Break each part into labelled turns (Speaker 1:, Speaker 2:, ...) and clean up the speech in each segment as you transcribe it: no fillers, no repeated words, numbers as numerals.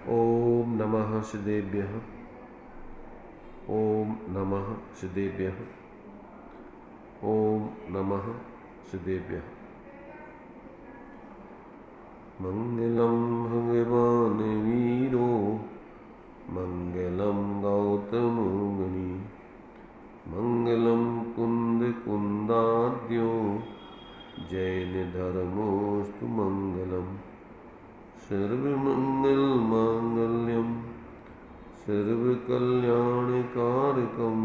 Speaker 1: ओम नमः श्रीदेव्यः। ओम नमः श्रीदेव्यः। ओम नमः श्रीदेव्यः। मंगलम भगवान वीरो मंगलम गौतम मुनि मंगलम कुंद कुंदाद्यो जैन धर्मोस्तु मंगलम सर्वमंगल मांगल्यम सर्वकल्याणकारकम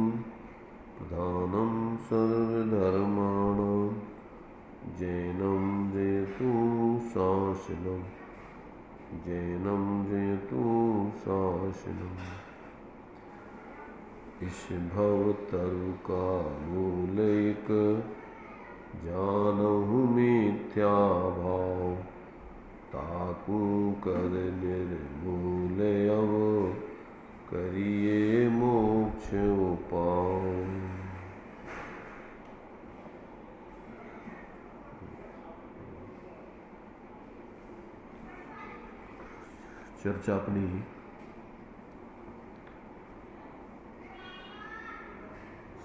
Speaker 1: प्रधानम सर्वधर्माणां जैनम जयतु शासनम जैनम जयतु शासनम। इस भवतरु का मूलैक जानहु मिथ्या भाव ताकू कर निर्मूल अव करिए मोक्ष उपाय। चर्चा अपनी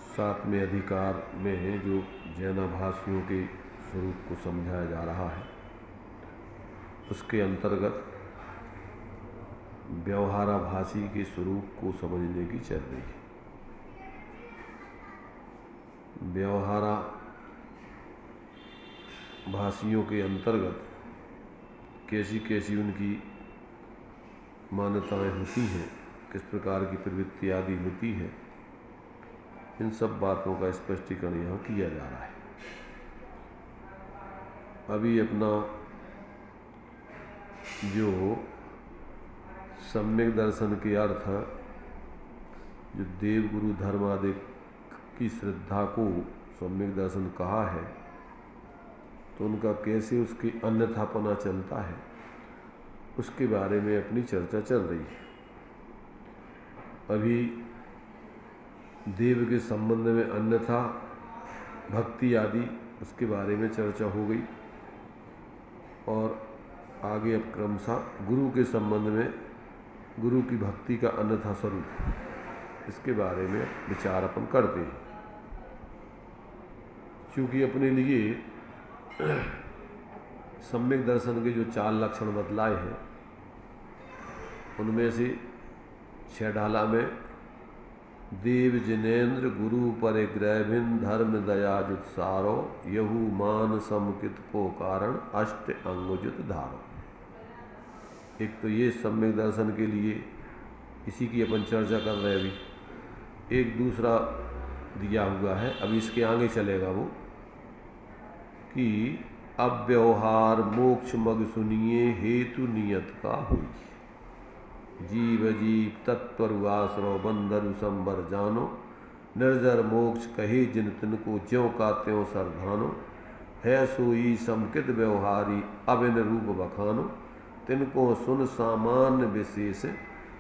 Speaker 1: सातवें अधिकार में जो जैनाभासियों के स्वरूप को समझाया जा रहा है, उसके अंतर्गत व्यवहाराभासी के स्वरूप को समझने की चल रही है। व्यवहाराभासियों के अंतर्गत कैसी कैसी उनकी मान्यताएं होती हैं, किस प्रकार की प्रवृत्ति आदि होती है, इन सब बातों का स्पष्टीकरण यहाँ किया जा रहा है। अभी अपना जो सम्यक दर्शन के अर्थ जो देवगुरु धर्म आदि की श्रद्धा को सम्यक दर्शन कहा है, तो उनका कैसे उसकी अन्यथापना चलता है, उसके बारे में अपनी चर्चा चल रही है। अभी देव के संबंध में अन्यथा भक्ति आदि उसके बारे में चर्चा हो गई, और आगे अब क्रमशः गुरु के संबंध में गुरु की भक्ति का अन्यथा स्वरूप, इसके बारे में विचार अपन करते हैं। क्योंकि अपने लिए सम्यक दर्शन के जो 4 लक्षण बतलाए हैं, उनमें से 6 ढाला में देव जिनेन्द्र गुरु परिग्रहभिन धर्म दयाजुत्सारो यहु मान समकित को कारण अष्ट अंगुजित धारो। एक तो ये सम्यक दर्शन के लिए इसी की अपन चर्चा कर रहे हैं। अभी एक दूसरा दिया हुआ है, अब इसके आगे चलेगा वो कि अब व्यवहार मोक्ष मग सुनिए हेतु नियत का हुई। जीव जीव तत्पर आश्रव बंदरु संबर जानो निर्जर मोक्ष कहे जिन तिनको ज्यों का त्यों सरधानो है सोई समकित व्यवहारी अबिन रूप बखानो तिनको सुन सामान्य विशेष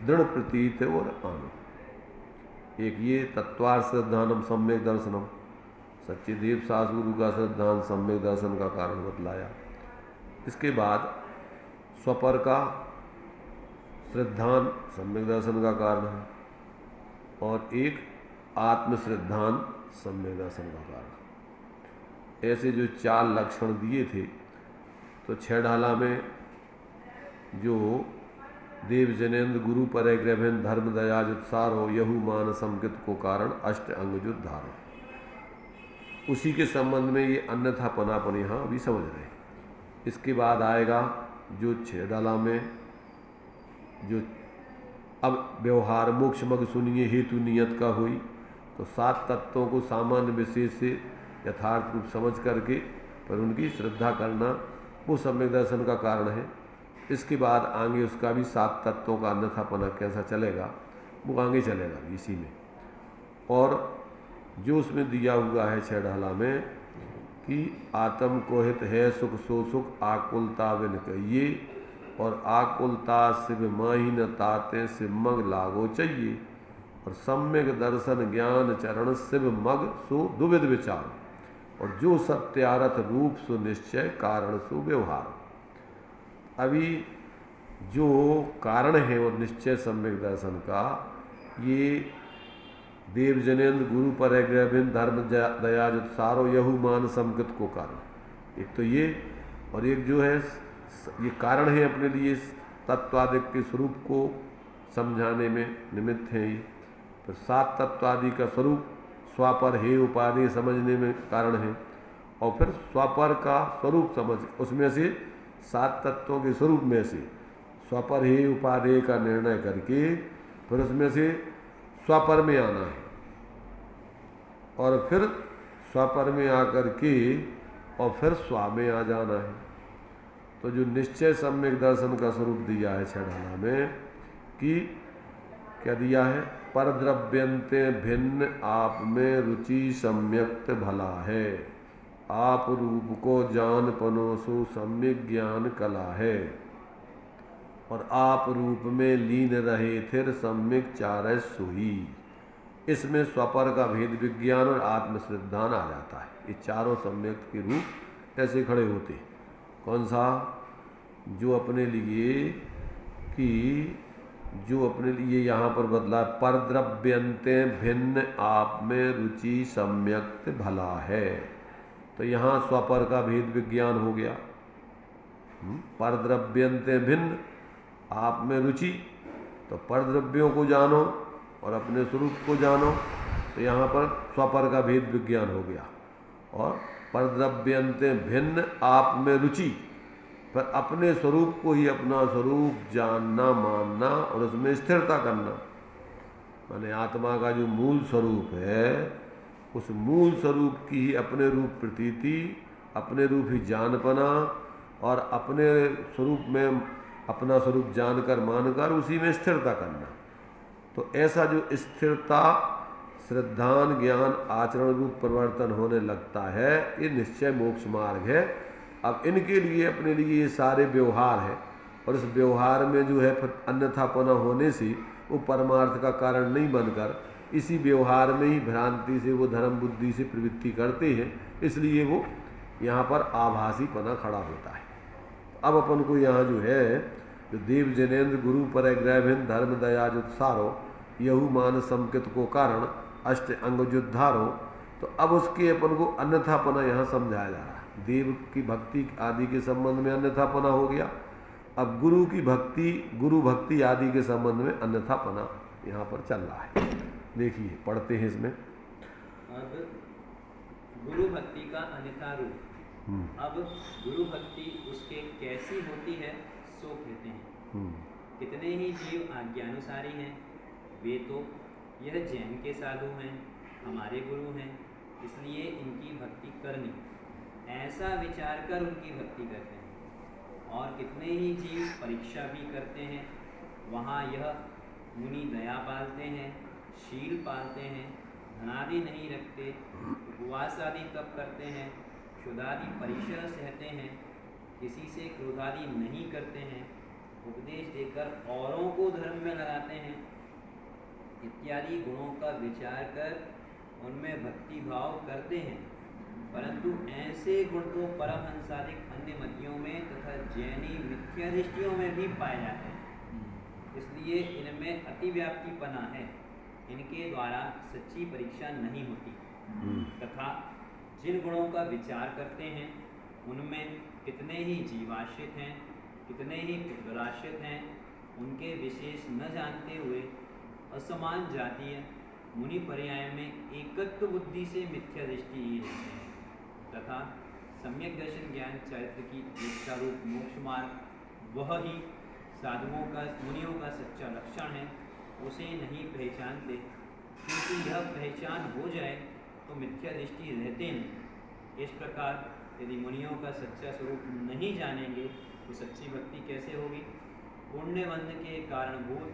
Speaker 1: दृढ़ प्रतीत और आनो। एक ये तत्वार श्रद्धानम सम्यक दर्शनम, सच्चे देव सासगुरु का श्रद्धान सम्यक दर्शन का कारण बतलाया। इसके बाद स्वपर का श्रद्धान सम्यक दर्शन का कारण है, और एक आत्मश्रद्धान सम्यक दर्शन का कारण। ऐसे जो 4 लक्षण दिए थे, तो 6 ढाला में जो देव जनेन्द्र गुरु परिग्रहभिन धर्म दयाजुत्सार हो यहु मान समकित को कारण अष्ट अंगजुत धारो, उसी के संबंध में ये अन्यथा पनापन यहाँ अभी समझ रहे हैं। इसके बाद आएगा जो 6 डाला में जो अब व्यवहार मोक्ष मग सुनिए हेतु नियत का हुई, तो 7 तत्वों को सामान्य विशेष से यथार्थ रूप समझ करके पर उनकी श्रद्धा करना वो सम्यक दर्शन का कारण है। इसके बाद आगे उसका भी 7 तत्वों का अन्यथापना कैसा चलेगा, वो आगे चलेगा इसी में। और जो उसमें दिया हुआ है 6 ढाला में कि आत्म को हित है सुख सो सुख आकुलता बिन कहिए, और आकुलता शिव माही न ताते शिव मग लागो चाहिए, और सम्यक दर्शन ज्ञान चरण शिव मग सो दुविध विचार, और जो सत्यारथ रूप सुनिश्चय कारण सु व्यवहार। अभी जो कारण है और निश्चय सम्यक दर्शन का, ये देव जनेन्द्र गुरु पर ग्रहभिन्न धर्म दया सारो यहु मान समकृत को कारण, एक तो ये, और एक जो है ये कारण है अपने लिए तत्वादि के स्वरूप को समझाने में निमित्त है ये। फिर सात तत्वादि का स्वरूप स्वापर हे उपाधि समझने में कारण है, और फिर स्वापर का स्वरूप समझ, उसमें से सात तत्वों के स्वरूप में से स्वापर हे उपाधि का निर्णय करके फिर उसमें से स्वापर में आना है, और फिर स्वापर में आकर के और फिर स्वा में आ जाना है। तो जो निश्चय सम्यक दर्शन का स्वरूप दिया है छठाना में कि क्या दिया है, परद्रव्यंते भिन्न आप में रुचि सम्यक्त भला है, आप रूप को जान पनोसो सम्यक ज्ञान कला है, और आप रूप में लीन रहे थिर सम्यक चारय सोई। इसमें स्वपर का भेद विज्ञान और आत्मश्रद्धान आ जाता है। ये चारों सम्यक के रूप ऐसे खड़े होते हैं। कौन सा, जो अपने लिए यहाँ पर बदला, परद्रव्यंते भिन्न आप में रुचि सम्यक्त भला है, तो यहाँ स्वपर का भेद विज्ञान हो गया। परद्रव्यंते भिन्न आप में रुचि, तो परद्रव्यों को जानो और अपने स्वरूप को जानो, तो यहाँ पर स्वपर का भेद विज्ञान हो गया। और परद्रव्यंते भिन्न आप में रुचि, पर अपने स्वरूप को ही अपना स्वरूप जानना मानना और उसमें स्थिरता करना, माने आत्मा का जो मूल स्वरूप है उस मूल स्वरूप की ही अपने रूप प्रतीति, अपने रूप ही जानपना, और अपने स्वरूप में अपना स्वरूप जानकर मानकर उसी में स्थिरता करना। तो ऐसा जो स्थिरता, श्रद्धान, ज्ञान, आचरण रूप परिवर्तन होने लगता है, ये निश्चय मोक्ष मार्ग है। अब इनके लिए अपने लिए ये सारे व्यवहार है, और इस व्यवहार में जो है फिर अन्यथापना होने से वो परमार्थ का कारण नहीं बनकर इसी व्यवहार में ही भ्रांति से वो धर्म बुद्धि से प्रवृत्ति करते हैं, इसलिए वो यहाँ पर आभासीपना खड़ा होता है। अब अपन को यहाँ जो है, जो देव जनेन्द्र गुरु पर ग्रहभिन्न धर्म दया जुत्सारो यहु मान समकृत को कारण अष्ट अंग जुद्धारो, तो अब उसके अपन को अन्यथापना यहाँ समझाया जा रहा है। देव की भक्ति आदि के संबंध में अन्यथापना हो गया, अब गुरु की भक्ति, गुरु भक्ति आदि के संबंध में अन्यथापना यहाँ पर चल रहा है। देखिए पढ़ते हैं इसमें।
Speaker 2: अब गुरु भक्ति का अन्यथा रूप। अब गुरु भक्ति उसके कैसी होती है सो कहते हैं। कितने ही जीव आज्ञानुसारी हैं, वे तो यह जैन के साधु हैं, हमारे गुरु हैं, इसलिए इनकी भक्ति करनी, ऐसा विचार कर उनकी भक्ति करते हैं। और कितने ही जीव परीक्षा भी करते हैं, वहाँ यह मुनि दया पालते हैं, शील पालते हैं, धनादि नहीं रखते, उपवास आदि तप करते हैं, क्षुधादि परिसर सहते हैं, किसी से क्रोधादि नहीं करते हैं, उपदेश देकर औरों को धर्म में लगाते हैं, इत्यादि गुणों का विचार कर उनमें भक्ति भाव करते हैं। परंतु ऐसे गुण तो परमहंसादिक अन्य मतियों में तथा जैनी मिथ्या दृष्टियों में भी पाए जाते हैं, इसलिए इनमें अतिव्याप्तिपना है, इनके द्वारा सच्ची परीक्षा नहीं होती। तथा जिन गुणों का विचार करते हैं उनमें कितने ही जीवाश्रित हैं, कितने ही पुत्राश्रित हैं, उनके विशेष न जानते हुए असमान जातीय मुनि पर्याय में एकत्व बुद्धि से मिथ्या दृष्टि ही रहते हैं। तथा सम्यक दर्शन ज्ञान चरित्र की दीक्षा रूप मोक्ष मार्ग वह ही साधुओं का, मुनियों का सच्चा लक्षण है, उसे नहीं पहचानते, क्योंकि यह पहचान हो जाए तो मिथ्या दृष्टि रहते नहीं। इस प्रकार यदि मुनियों का सच्चा स्वरूप नहीं जानेंगे तो सच्ची भक्ति कैसे होगी। पुण्य बंध के कारणभूत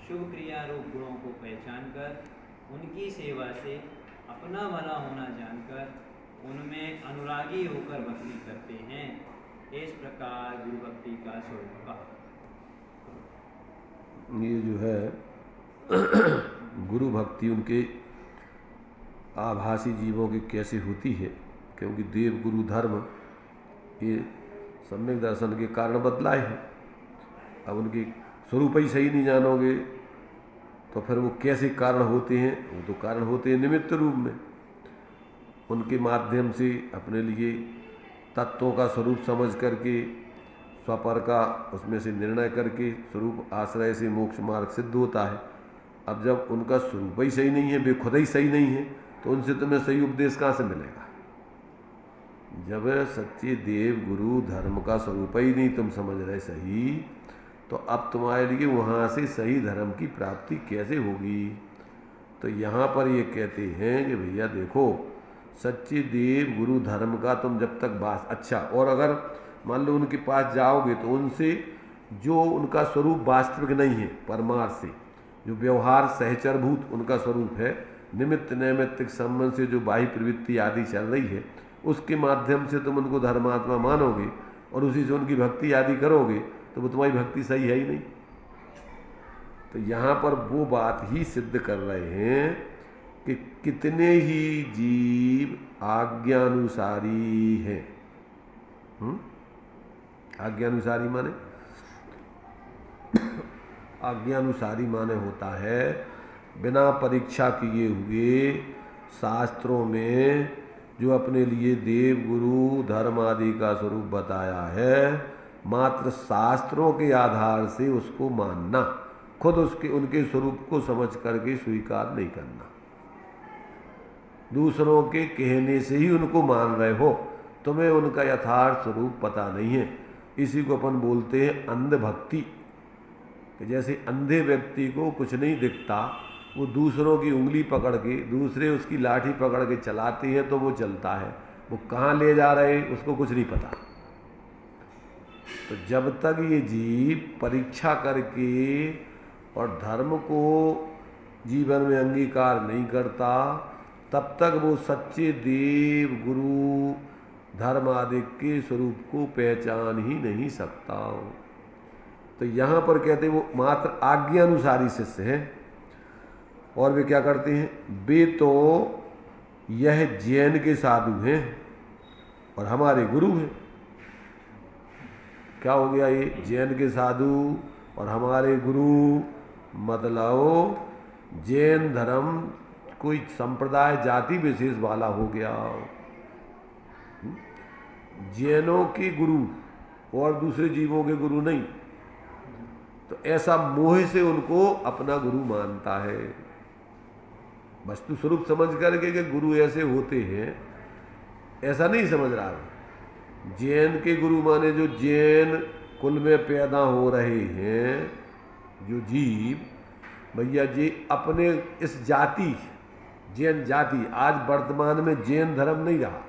Speaker 2: शुभ क्रिया रूप गुणों को पहचान कर उनकी सेवा से अपना भला होना जानकर उनमें अनुरागी होकर भक्ति करते हैं। इस प्रकार गुरु भक्ति का स्वरूप कहा।
Speaker 1: ये जो है गुरु भक्ति उनके आभासी जीवों की कैसे होती है, क्योंकि देव गुरु धर्म ये सम्यक दर्शन के कारण बदलाए हैं। अब उनकी स्वरूप ही सही नहीं जानोगे तो फिर वो कैसे कारण होते हैं? वो तो कारण होते हैं निमित्त रूप में। उनके माध्यम से अपने लिए तत्वों का स्वरूप समझ करके स्वपर का उसमें से निर्णय करके स्वरूप आश्रय से मोक्ष मार्ग सिद्ध होता है। अब जब उनका स्वरूप ही सही नहीं है, वे खुद ही सही नहीं है, तो उनसे तुम्हें सही उपदेश कहाँ से मिलेगा? जब सच्चे देव गुरु धर्म का स्वरूप ही नहीं तुम समझ रहे सही, तो अब तुम्हारे लिए वहाँ से सही धर्म की प्राप्ति कैसे होगी? तो यहाँ पर ये कहते हैं कि भैया देखो, सच्चे देव गुरु धर्म का तुम जब तक अच्छा, और अगर मान लो उनके पास जाओगे तो उनसे जो उनका स्वरूप वास्तविक नहीं है, परमार्थ से जो व्यवहार सहचरभूत उनका स्वरूप है, निमित्त नैमित्तिक संबंध से जो बाह्य प्रवृत्ति आदि चल रही है, उसके माध्यम से तुम उनको धर्मात्मा मानोगे और उसी से उनकी भक्ति आदि करोगे, तो वो तुम्हारी भक्ति सही है ही नहीं। तो यहाँ पर वो बात ही सिद्ध कर रहे हैं कि कितने ही जीव आज्ञानुसारी हैं। आज्ञानुसारी माने आज्ञानुसारी माने होता है बिना परीक्षा किए हुए शास्त्रों में जो अपने लिए देव गुरु धर्म आदि का स्वरूप बताया है, मात्र शास्त्रों के आधार से उसको मानना, खुद उसके उनके स्वरूप को समझ करके स्वीकार नहीं करना। दूसरों के कहने से ही उनको मान रहे हो, तुम्हें उनका यथार्थ स्वरूप पता नहीं है। इसी को अपन बोलते हैं अंध भक्ति। कि जैसे अंधे व्यक्ति को कुछ नहीं दिखता, वो दूसरों की उंगली पकड़ के, दूसरे उसकी लाठी पकड़ के चलाते हैं तो वो चलता है, वो कहाँ ले जा रहे हैं उसको कुछ नहीं पता। तो जब तक ये जीव परीक्षा करके और धर्म को जीवन में अंगीकार नहीं करता, तब तक वो सच्चे देव गुरु धर्म आदि के स्वरूप को पहचान ही नहीं सकता। तो यहाँ पर कहते हैं वो मात्र आज्ञानुसारी शिष्य हैं। और वे क्या करते हैं? वे तो यह जैन के साधु हैं और हमारे गुरु हैं। क्या हो गया ये? जैन के साधु और हमारे गुरु, मतलब जैन धर्म कोई संप्रदाय जाति विशेष वाला हो गया। जैनों के गुरु और दूसरे जीवों के गुरु नहीं। तो ऐसा मोह से उनको अपना गुरु मानता है। वस्तु स्वरूप समझ करके कि गुरु ऐसे होते हैं, ऐसा नहीं समझ रहा है। जैन के गुरु माने जो जैन कुल में पैदा हो रहे हैं, जो जीव, भैया जी अपने इस जाति, जैन जाति, आज वर्तमान में जैन धर्म नहीं रहा।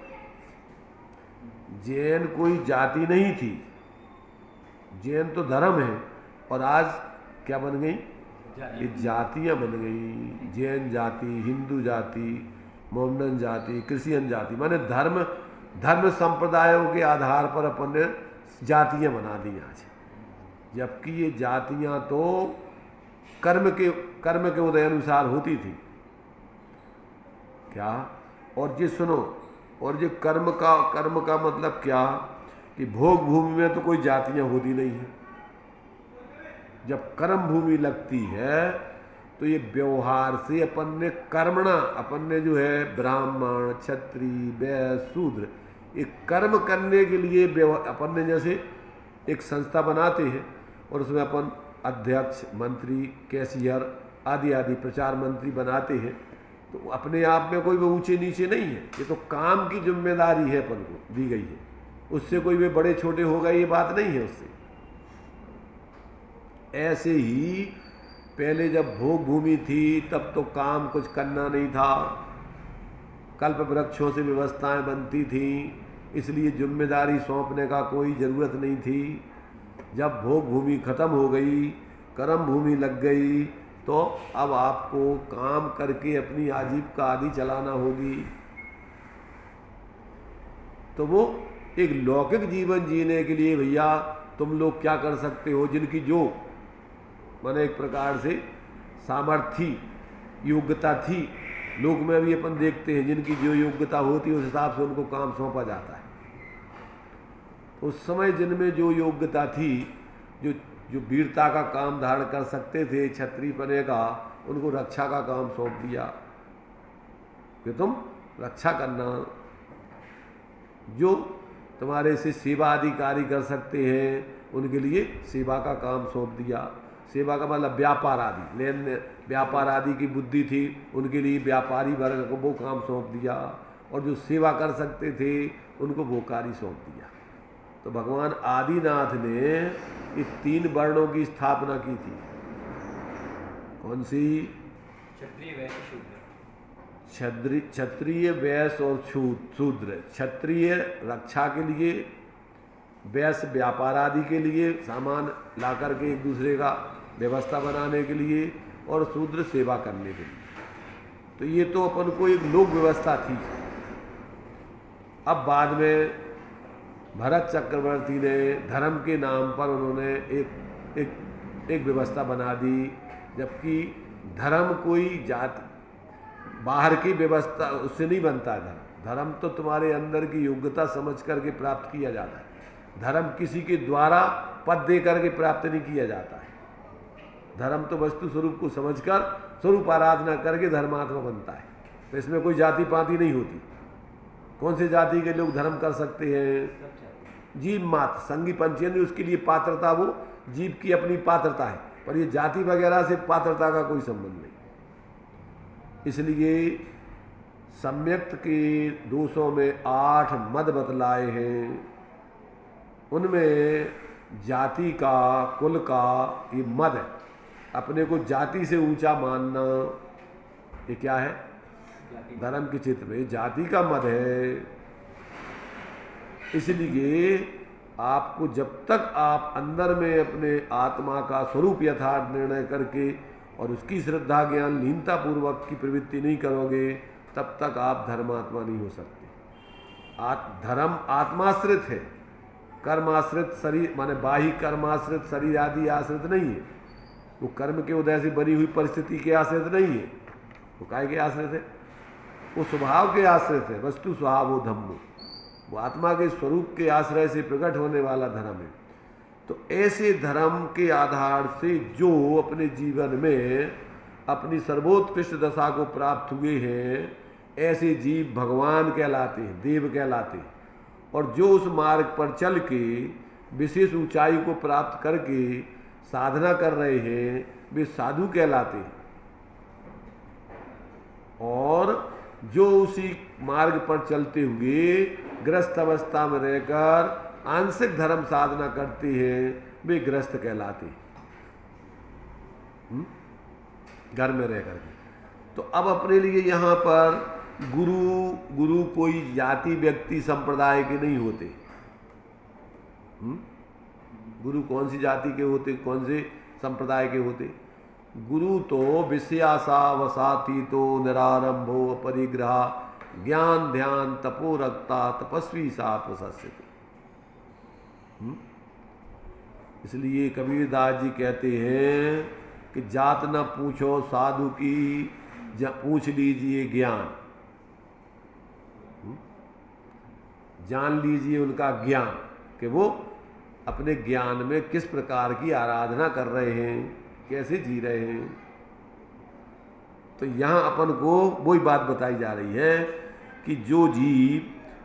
Speaker 1: जैन कोई जाति नहीं थी, जैन तो धर्म है, और आज क्या बन गई? ये जातियां बन गई। जैन जाति, हिंदू जाति, मोमडन जाति, क्रिश्चियन जाति, माने धर्म संप्रदायों के आधार पर अपन ने जातियां बना दी आज। जबकि ये जातियां तो कर्म के उदय अनुसार होती थी। क्या? और ये सुनो, और ये कर्म का मतलब क्या? कि भोग भूमि में तो कोई जातियां होती नहीं है। जब कर्म भूमि लगती है तो ये व्यवहार से अपन ने कर्मणा, अपन ने जो है ब्राह्मण, क्षत्रिय, वैश्य, शूद्र, एक कर्म करने के लिए अपन ने जैसे एक संस्था बनाते हैं और उसमें अपन अध्यक्ष, मंत्री, कैशियर आदि आदि प्रचार मंत्री बनाते हैं, तो अपने आप में कोई वो ऊंचे नीचे नहीं है। ये तो काम की जिम्मेदारी है अपन को दी गई है, उससे कोई वे बड़े छोटे हो गए ये बात नहीं है उससे। ऐसे ही पहले जब भोग भूमि थी तब तो काम कुछ करना नहीं था, कल्प वृक्षों से व्यवस्थाएं बनती थी, इसलिए जिम्मेदारी सौंपने का कोई ज़रूरत नहीं थी। जब भोग भूमि खत्म हो गई, कर्म भूमि लग गई, तो अब आपको काम करके अपनी आजीविका आदि चलाना होगी। तो वो एक लौकिक जीवन जीने के लिए भैया तुम लोग क्या कर सकते हो? जिनकी जो माने एक प्रकार से सामर्थ्य योग्यता थी, लोक में भी अपन देखते हैं जिनकी जो योग्यता होती है उस हिसाब से उनको काम सौंपा जाता है। उस समय जिनमें जो योग्यता थी, जो जो वीरता का काम धारण कर सकते थे क्षत्रिय पने का, उनको रक्षा का काम सौंप दिया कि तुम रक्षा करना। जो तुम्हारे से सेवा अधिकारी कर सकते हैं उनके लिए सेवा का काम सौंप दिया। सेवा का मतलब व्यापार आदि, लेन व्यापार आदि की बुद्धि थी, उनके लिए व्यापारी वर्ग को वो काम सौंप दिया। और जो सेवा कर सकते थे उनको वो कार्य सौंप दिया। तो भगवान आदिनाथ ने ये 3 वर्णों की स्थापना की थी। कौन सी?
Speaker 2: क्षत्रिय, वैश्य, शूद्र।
Speaker 1: क्षत्रिय, वैश्य और शूद्र। क्षत्रिय रक्षा के लिए, वैश्य व्यापार आदि के लिए, सामान ला करके एक दूसरे का व्यवस्था बनाने के लिए, और शूद्र सेवा करने के लिए। तो ये तो अपन को एक लोक व्यवस्था थी। अब बाद में भरत चक्रवर्ती ने धर्म के नाम पर उन्होंने एक व्यवस्था बना दी, जबकि धर्म कोई जाति बाहर की व्यवस्था उससे नहीं बनता है। धर्म तो तुम्हारे अंदर की योग्यता समझ करके प्राप्त किया जाता है। धर्म किसी के द्वारा पद दे करके प्राप्त नहीं किया जाता है। धर्म तो वस्तु स्वरूप को समझकर स्वरूप आराधना करके धर्मात्मा बनता है। तो इसमें कोई जाति पाति नहीं होती। कौन से जाति के लोग धर्म कर सकते हैं? जीव मात्र, संगी पंचेंद्रिय, उसके लिए पात्रता, वो जीव की अपनी पात्रता है, पर ये जाति वगैरह से पात्रता का कोई संबंध नहीं। इसलिए सम्यक्त के दोषों में 8 मद बतलाए हैं। उनमें जाति का, कुल का ये मद है। अपने को जाति से ऊंचा मानना, ये क्या है? धर्म के चित्र में जाति का मद है। इसलिए आपको जब तक आप अंदर में अपने आत्मा का स्वरूप यथार्थ निर्णय करके और उसकी श्रद्धा ज्ञान लीनता पूर्वक की प्रवृत्ति नहीं करोगे, तब तक आप धर्मात्मा नहीं हो सकते। धर्म आत्माश्रित है, कर्माश्रित शरीर, माने बाह्य कर्माश्रित शरीर आदि आश्रित नहीं है। वो कर्म के उदय से बनी हुई परिस्थिति के आश्रित नहीं है। वो काय के आश्रित है? वो स्वभाव के आश्रित है। वस्तु स्वभावो धम्मो, वो आत्मा के स्वरूप के आश्रय से प्रकट होने वाला धर्म है। तो ऐसे धर्म के आधार से जो अपने जीवन में अपनी सर्वोत्कृष्ट दशा को प्राप्त हुए हैं, ऐसे जीव भगवान कहलाते हैं, देव कहलाते हैं। और जो उस मार्ग पर चल के विशेष ऊंचाई को प्राप्त करके साधना कर रहे हैं, वे साधु कहलाते हैं। और जो उसी मार्ग पर चलते हुए ग्रस्त अवस्था में रहकर आंशिक धर्म साधना करते हैं, वे ग्रस्त कहलाते हैं, घर में रह करके। तो अब अपने लिए यहाँ पर गुरु कोई जाति, व्यक्ति, संप्रदाय के नहीं होते। गुरु कौन सी जाति के होते, कौन से संप्रदाय के होते? गुरु तो विषयासावसातीतो निरारंभो अपरिग्रह ज्ञान ध्यान तपो रक्ता तपस्वी सात्वसस्यते। इसलिए कबीरदास जी कहते हैं कि जात न पूछो साधु की, पूछ लीजिए ज्ञान। जान लीजिए उनका ज्ञान कि वो अपने ज्ञान में किस प्रकार की आराधना कर रहे हैं, कैसे जी रहे हैं। तो यहाँ अपन को वही बात बताई जा रही है कि जो जीव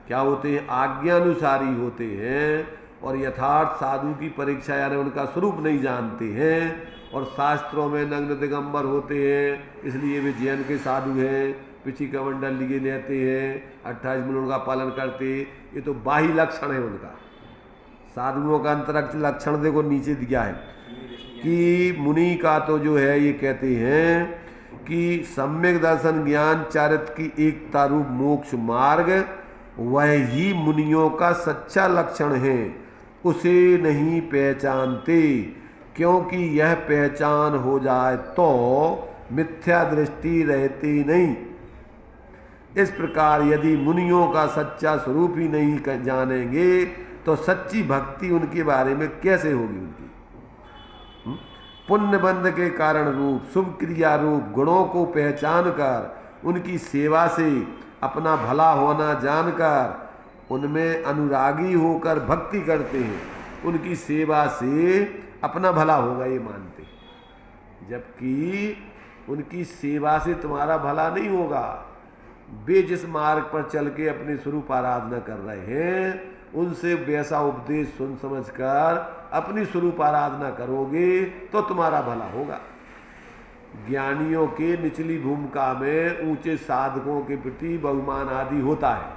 Speaker 1: क्या होते हैं, आज्ञानुसारी होते हैं और यथार्थ साधु की परीक्षा यानी उनका स्वरूप नहीं जानते हैं और शास्त्रों में नग्न दिगंबर होते हैं, इसलिए वे जैन के साधु हैं, पिछी कमंडल लिए लेते हैं, 28 मिनट का पालन करते। ये तो बाह्य लक्षण है उनका। साधुओं का अंतरंग लक्षण देखो नीचे दिया है कि मुनि का तो जो है ये कहते हैं कि सम्यक दर्शन ज्ञान चारित्र की एकता रूप मोक्ष मार्ग वह ही मुनियों का सच्चा लक्षण है, उसे नहीं पहचानते, क्योंकि यह पहचान हो जाए तो मिथ्या दृष्टि रहती नहीं। इस प्रकार यदि मुनियों का सच्चा स्वरूप ही नहीं जानेंगे तो सच्ची भक्ति उनके बारे में कैसे होगी? उनकी पुण्य बंध के कारण रूप शुभ क्रिया रूप गुणों को पहचान कर उनकी सेवा से अपना भला होना जानकर उनमें अनुरागी होकर भक्ति करते हैं। उनकी सेवा से अपना भला होगा ये मानते, जबकि उनकी सेवा से तुम्हारा भला नहीं होगा। वे जिस मार्ग पर चल के अपनी स्वरूप आराधना कर रहे हैं, उनसे वैसा उपदेश सुन समझकर अपनी स्वरूप आराधना करोगे तो तुम्हारा भला होगा। ज्ञानियों के निचली भूमिका में ऊंचे साधकों के प्रति बहुमान आदि होता है,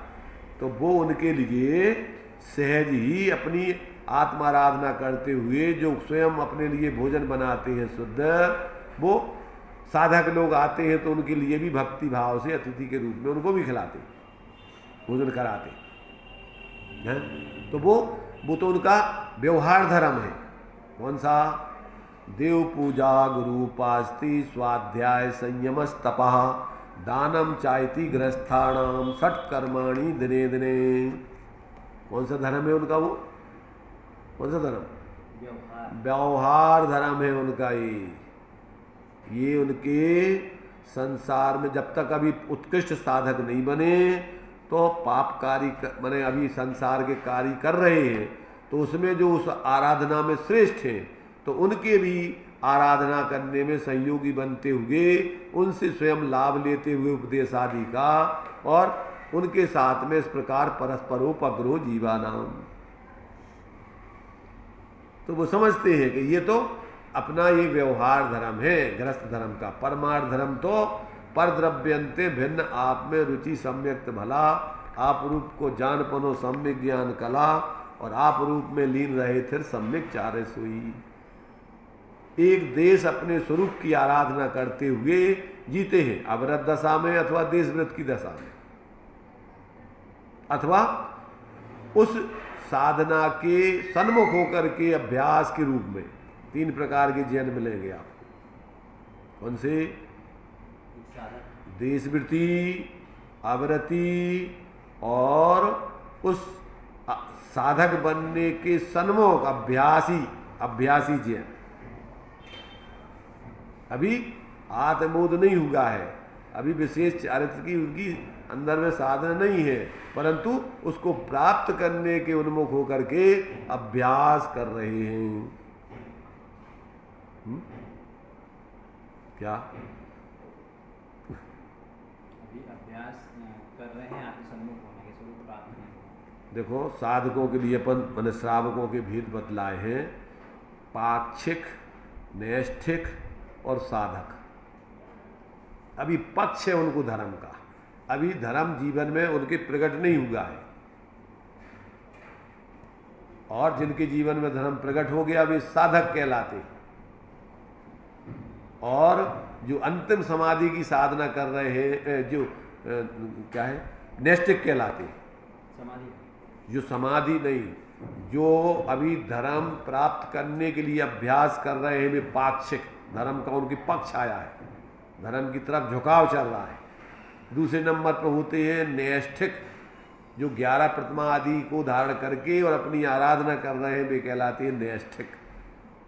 Speaker 1: तो वो उनके लिए सहज ही अपनी आत्माराधना करते हुए जो स्वयं अपने लिए भोजन बनाते हैं शुद्ध, वो साधक लोग आते हैं तो उनके लिए भी भक्ति भाव से अतिथि के रूप में उनको भी खिलाते, भोजन कराते हैं। तो वो तो उनका व्यवहार धर्म है। कौन सा? देव पूजा, गुरु उपास्ति, स्वाध्याय, संयम, तपः, दानम चायति गृहस्थानाम, षट कर्माणि दिने दिने। कौन सा धर्म है उनका? वो कौन सा धर्म? व्यवहार धर्म है उनका। ये उनके संसार में जब तक अभी उत्कृष्ट साधक नहीं बने तो पापकारी माने अभी संसार के कार्य कर रहे हैं, तो उसमें जो उस आराधना में श्रेष्ठ हैं तो उनके भी आराधना करने में सहयोगी बनते हुए उनसे स्वयं लाभ लेते हुए उपदेश आदि का, और उनके साथ में इस प्रकार परस्परोपग्रो जीवानाम। तो वो समझते हैं कि ये तो अपना ये व्यवहार धर्म है गृहस्थ धर्म का। परमार्थ धर्म तो परद्रव्यंते भिन्न आप में रुचि सम्यक्त भला, आप रूप को जान पनो सम्यक ज्ञान कला, और आप रूप में लीन रहे थे सम्यक चारे सोई। एक देश अपने स्वरूप की आराधना करते हुए जीते हैं, अवरत दशा में अथवा देशव्रत की दशा में, अथवा उस साधना के सन्मुख होकर के अभ्यास के रूप में। 3 प्रकार के जीवन मिलेंगे आपको। कौन से? देशवृत्ति, अवरति, और उस साधक बनने के सन्मुख अभ्यासी जीवन। अभी आत्मबोध नहीं हुआ है, अभी विशेष चारित्र की उनकी अंदर में साधना नहीं है, परंतु उसको प्राप्त करने के उन्मुख होकर के अभ्यास कर रहे हैं। क्या
Speaker 2: अभी अभ्यास कर रहे हैं आत्मसम्मुख होने के, स्वरूप प्राप्त नहीं।
Speaker 1: देखो, साधकों के लिए अपन मैंने श्रावकों के भेद बतलाए हैं, पाक्षिक, नैष्ठिक और साधक। अभी पक्ष है उनको धर्म का, अभी धर्म जीवन में उनके प्रकट नहीं हुआ है, और जिनके जीवन में धर्म प्रकट हो गया वे साधक कहलाते। और जो अंतिम समाधि की साधना कर रहे हैं, जो क्या है, नैष्ठिक कहलाते।
Speaker 2: समाधि,
Speaker 1: जो समाधि नहीं, जो अभी धर्म प्राप्त करने के लिए अभ्यास कर रहे हैं वे पाक्षिक, धर्म का उनके पक्ष आया है, धर्म की तरफ झुकाव चल रहा है। दूसरे नंबर पर होते हैं नैष्ठिक, जो 11 प्रतिमा आदि को धारण करके और अपनी आराधना कर रहे हैं वे कहलाते हैं नैष्ठिक।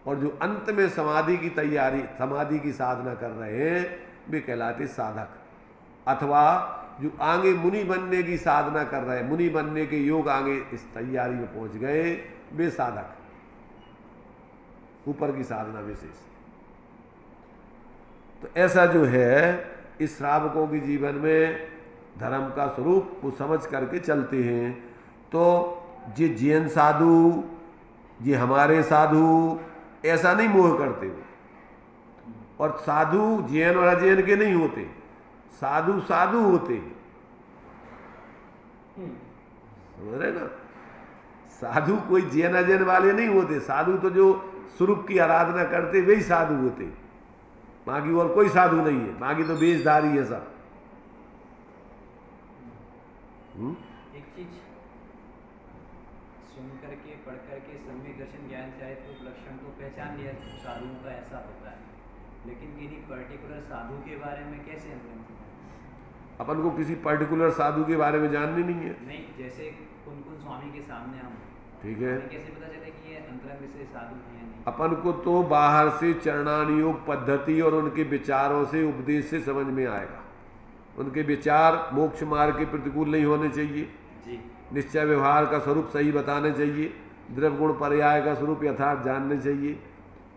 Speaker 1: और जो अंत में समाधि की तैयारी, समाधि की साधना कर रहे हैं वे कहलाते साधक। अथवा जो आगे मुनि बनने की साधना कर रहे हैं, मुनि बनने के योग आगे इस तैयारी में पहुंच गए, वे साधक, ऊपर की साधना विशेष। तो ऐसा जो है इस श्रावकों के जीवन में धर्म का स्वरूप को समझ करके चलते हैं। तो ये जैन साधु, ये हमारे साधु, ऐसा नहीं मोह करते वो। और साधु जैन और अजैन के नहीं होते, साधु साधु होते हैं, समझ रहे ना। साधु कोई जैन अजैन वाले नहीं होते, साधु तो जो स्वरूप की आराधना करते वही साधु होते, बाकी और कोई साधु नहीं है, बाकी तो वेशधारी है सब।
Speaker 2: एक चीज सुन करके पढ़ करके सम्यक दर्शन ज्ञान चाहे तो लक्षण को पहचान लिया साधुओं का ऐसा होता है, लेकिन किसी पर्टिकुलर साधु के बारे में कैसे हम?
Speaker 1: अपन को किसी पर्टिकुलर साधु के बारे में जाननी नहीं है।
Speaker 2: नहीं, जैसे कौन कौन स्वामी के सामने हम,
Speaker 1: ठीक है,
Speaker 2: कैसे पता चले कि ये अंतरंग से साधु हैं?
Speaker 1: अपन को तो बाहर से चरणानुयोग पद्धति और उनके विचारों से, उपदेश से समझ में आएगा। उनके विचार मोक्ष मार्ग के प्रतिकूल नहीं होने चाहिए
Speaker 2: जी।
Speaker 1: निश्चय व्यवहार का स्वरूप सही बताने चाहिए, द्रव्य गुण पर्याय का स्वरूप यथार्थ जानने चाहिए,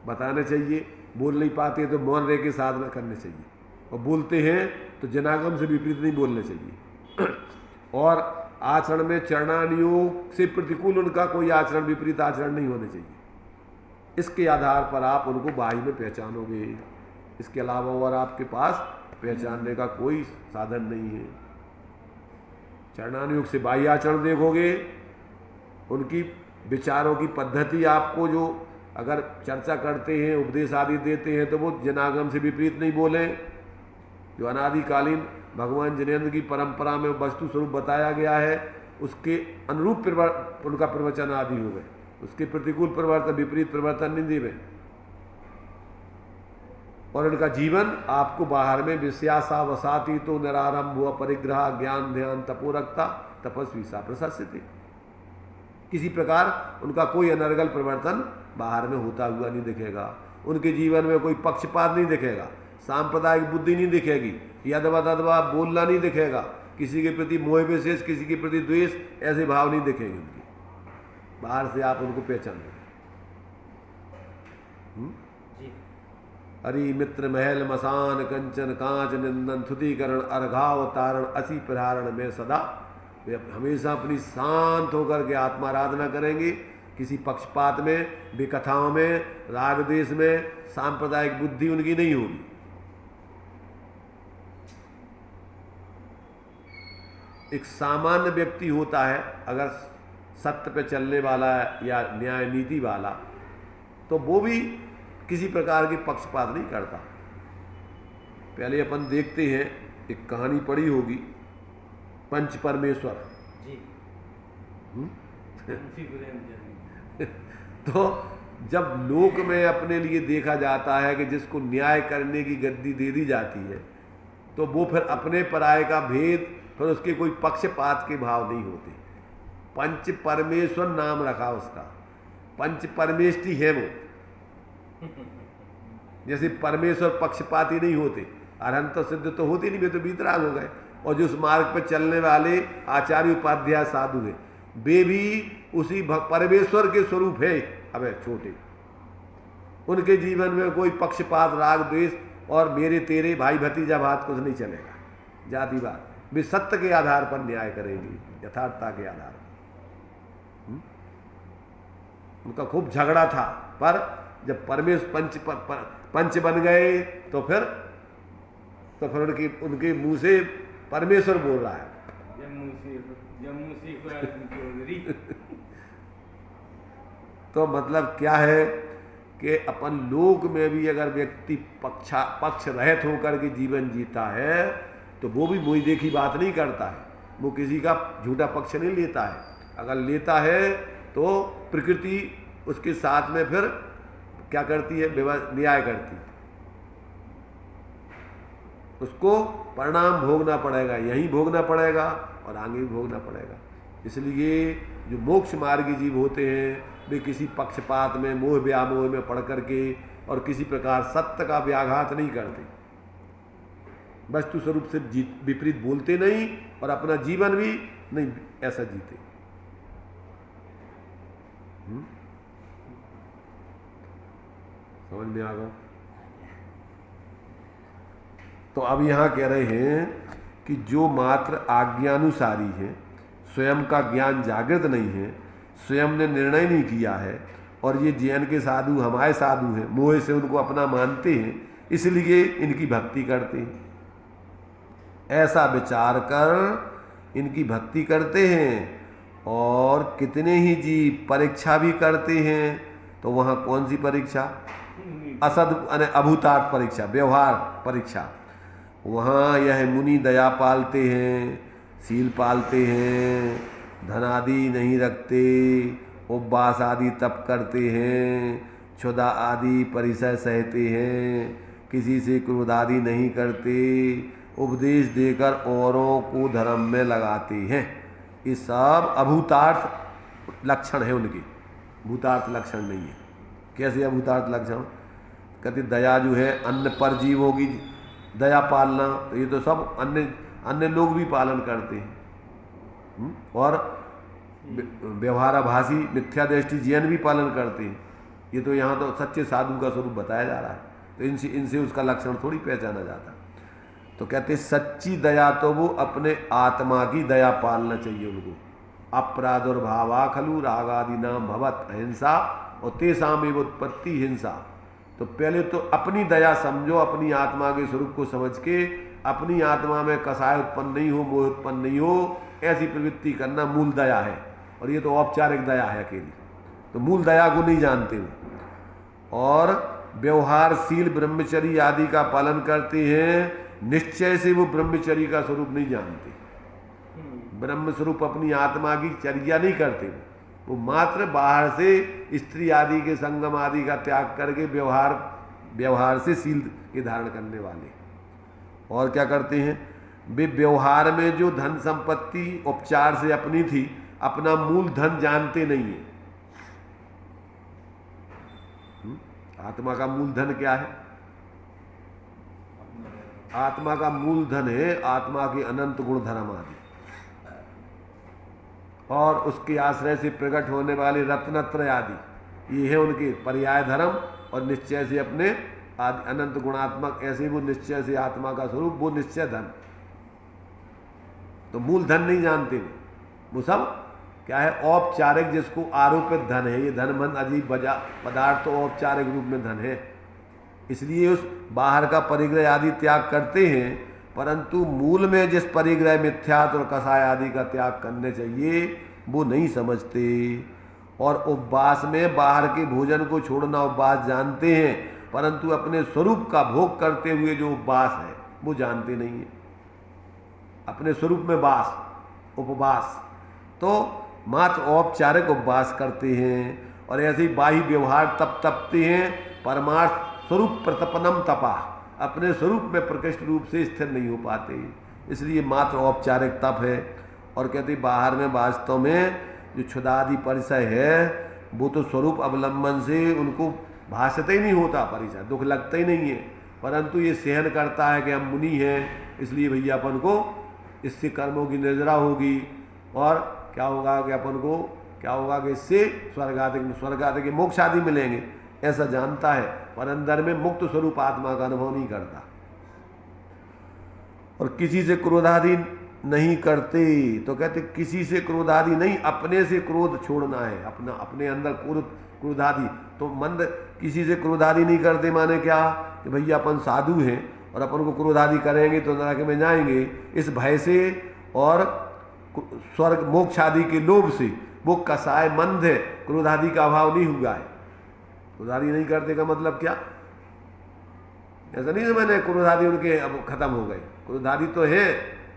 Speaker 1: बताने चाहिए, बोल नहीं पाते तो मौन रह के साधना करनी चाहिए, और बोलते हैं तो जनागम से विपरीत नहीं बोलने चाहिए। और आचरण में चरणानुयोग से प्रतिकूल उनका कोई आचरण, विपरीत आचरण नहीं होने चाहिए। इसके आधार पर आप उनको बाह्य में पहचानोगे, इसके अलावा और आपके पास पहचानने का कोई साधन नहीं है। चरणानुयोग से बाह्य आचरण देखोगे, उनकी विचारों की पद्धति आपको जो अगर चर्चा करते हैं, उपदेश आदि देते हैं, तो वो जनागम से विपरीत नहीं बोले। जो अनादिकालीन भगवान जिनेंद्र की परंपरा में वस्तु स्वरूप बताया गया है, उसके अनुरूप उनका प्रवचन आदि हो गए, उसके प्रतिकूल परिवर्तन, विपरीत परिवर्तन नहीं दिए। और उनका जीवन आपको बाहर में विषयासा वसाती तो निरारंभ हुआ परिग्रह ज्ञान ध्यान तपोरक्ता तपस्वी सा प्रशस्ति, किसी प्रकार उनका कोई अनर्गल परिवर्तन बाहर में होता हुआ नहीं दिखेगा। उनके जीवन में कोई पक्षपात नहीं दिखेगा, सांप्रदायिक बुद्धि नहीं दिखेगी, यदवा तदवा बोलना नहीं दिखेगा, किसी के प्रति मोह विशेष, किसी के प्रति द्वेष, ऐसे भाव नहीं दिखेंगे उनके। बाहर से आप उनको पहचानेंगे। हरि मित्र महल मसान कंचन कांच निंदन थुतिकरण अर्घावतारण असी प्रहारण में सदा, वे हमेशा अपनी शांत होकर के आत्माराधना करेंगे, किसी पक्षपात में, विकथाओं में, राग देश में, सांप्रदायिक बुद्धि उनकी नहीं होगी। एक सामान्य व्यक्ति होता है अगर सत्य पे चलने वाला या न्याय नीति वाला, तो वो भी किसी प्रकार की पक्षपात नहीं करता। पहले अपन देखते हैं, एक कहानी पढ़ी होगी, पंच परमेश्वर तो जब लोक में अपने लिए देखा जाता है कि जिसको न्याय करने की गद्दी दे दी जाती है, तो वो फिर अपने पराये का भेद, फिर उसके कोई पक्षपात के भाव नहीं होते। पंच परमेश्वर नाम रखा उसका, पंच परमेष्टि है वो। जैसे परमेश्वर पक्षपाती नहीं होते, अरहंत सिद्ध तो होती नहीं, वे तो बीतराग हो गए। और जो उस मार्ग पर चलने वाले आचार्य उपाध्याय साधु हैं, वे भी उसी परमेश्वर के स्वरूप है। अब छोटे, उनके जीवन में कोई पक्षपात, राग द्वेष और मेरे तेरे भाई भतीजा बात कुछ नहीं चलेगा, जातिवाद। वे सत्य के आधार पर न्याय करेंगे, यथार्थता के आधार पर। उनका खूब झगड़ा था, पर जब परमेश्वर पंच बन गए तो फिर उनके मुंह से परमेश्वर बोल रहा है। तो मतलब क्या है कि अपन लोक में भी अगर व्यक्ति पक्ष रहित होकर के जीवन जीता है, तो वो भी मुझे देखी बात नहीं करता है, वो किसी का झूठा पक्ष नहीं लेता है। अगर लेता है तो प्रकृति उसके साथ में फिर क्या करती है, न्याय करती है। उसको परिणाम भोगना पड़ेगा, यहीं भोगना पड़ेगा और आगे भी भोगना पड़ेगा। इसलिए जो मोक्ष मार्गी जीव होते हैं, वे किसी पक्षपात में, मोह व्यामोह में पड़ करके और किसी प्रकार सत्य का व्याघात नहीं करते, वस्तु स्वरूप से विपरीत बोलते नहीं और अपना जीवन भी नहीं ऐसा जीते। समझ में आ गया? तो अब यहाँ कह रहे हैं कि जो मात्र आज्ञानुसारी है, स्वयं का ज्ञान जागृत नहीं है, स्वयं ने निर्णय नहीं किया है, और ये जैन के साधु हमारे साधु हैं, मोह से उनको अपना मानते हैं, इसलिए इनकी भक्ति करते हैं। ऐसा विचार कर इनकी भक्ति करते हैं, और कितने ही जीव परीक्षा भी करते हैं। तो वहाँ कौन सी परीक्षा? असद अभूतार्थ परीक्षा, व्यवहार परीक्षा। वहाँ यह मुनि दया पालते हैं, सील पालते हैं, धन आदि नहीं रखते, उपवास आदि तप करते हैं, क्षुधा आदि परिसय सहते हैं, किसी से क्रोध आदि नहीं करते, उपदेश देकर औरों को धर्म में लगाते हैं। ये सब अभूतार्थ लक्षण है उनके, भूतार्थ लक्षण नहीं है। कैसे अभूतार्थ लक्षण? कहते दया जो है अन्य पर जीवों की दया पालना, तो ये तो सब अन्य लोग भी पालन करते हैं। और व्यवहाराभासी मिथ्या दृष्टि जैन भी पालन करते हैं। ये तो यहाँ तो सच्चे साधु का स्वरूप बताया जा रहा है, तो इनसे इनसे उसका लक्षण थोड़ी पहचाना जाता। तो कहते सच्ची दया तो वो अपने आत्मा की दया पालना चाहिए उनको। अप्रादुर्भावा खलु रागादि नाम भवत अहिंसा और तेसाम एव उत्पत्ति हिंसा। तो पहले तो अपनी दया समझो, अपनी आत्मा के स्वरूप को समझ के अपनी आत्मा में कसाय उत्पन्न नहीं हो, मोह उत्पन्न नहीं हो, ऐसी प्रवृत्ति करना मूल दया है। और ये तो औपचारिक दया है अकेली, तो मूल दया को नहीं जानते वो। और व्यवहारशील ब्रह्मचर्य आदि का पालन करते हैं, निश्चय से वो ब्रह्मचर्य का स्वरूप नहीं जानते। ब्रह्म स्वरूप अपनी आत्मा की चर्या नहीं करते, वो मात्र बाहर से स्त्री आदि के संगम आदि का त्याग करके व्यवहार से शील के धारण करने वाले। और क्या करते हैं, वे व्यवहार में जो धन संपत्ति उपचार से अपनी थी, अपना मूल धन जानते नहीं है। आत्मा का मूल धन क्या है? आत्मा का मूल धन है आत्मा के अनंत गुण धर्म आदि, और उसके आश्रय से प्रकट होने वाले रत्नत्रय आदि, ये है उनके पर्याय धर्म। और निश्चय से अपने अनंत गुणात्मक, ऐसे वो निश्चय से आत्मा का स्वरूप, वो निश्चय धन। तो मूल धन नहीं जानते वो सब क्या है, औपचारिक, जिसको आरोपित धन है। ये धन मन अजीब पदार्थ तो औपचारिक रूप में धन है, इसलिए उस बाहर का परिग्रह आदि त्याग करते हैं। परंतु मूल में जिस परिग्रह मिथ्यात्व और कसाय आदि का त्याग करने चाहिए वो नहीं समझते। और उपवास में बाहर के भोजन को छोड़ना उपवास जानते हैं, परंतु अपने स्वरूप का भोग करते हुए जो उपवास है वो जानते नहीं है। अपने स्वरूप में उपवास तो मात्र औपचारिक उपवास करते हैं, और ऐसे ही बाह्य व्यवहार तपते हैं, परमार्थ स्वरूप प्रतपनम तपा, अपने स्वरूप में प्रकृष्ट रूप से स्थिर नहीं हो पाते, इसलिए मात्र औपचारिक तप है। और कहते बाहर में वास्तव में जो क्षुधादि परिचय है वो तो स्वरूप अवलंबन से उनको भाषते ही नहीं होता परिचय, दुख लगता ही नहीं है, परंतु ये सहन करता है कि हम मुनि हैं, इसलिए भैया अपन को इससे कर्मों की निर्जरा होगी, और क्या होगा कि अपन को क्या होगा कि इससे स्वर्ग आदि के मोक्ष आदि मिलेंगे, ऐसा जानता है, पर अंदर में मुक्त स्वरूप आत्मा का अनुभव नहीं करता। और किसी से क्रोधादि नहीं करते, तो कहते किसी से क्रोधादि नहीं, अपने से क्रोध छोड़ना है, अपने अंदर क्रोधादि। तो मंद किसी से क्रोधादि नहीं करते माने क्या कि भैया अपन साधु हैं और अपन को क्रोधादि करेंगे तो नरक में जाएंगे, इस भय से और स्वर्ग मोक्ष आदि के लोभ से वो कसाय मंद है, क्रोधादि का अभाव नहीं हुआ है। क्रोधादि नहीं करते का मतलब क्या? ऐसा नहीं है मैंने क्रोधादि उनके अब खत्म हो गए, क्रोधादि तो है,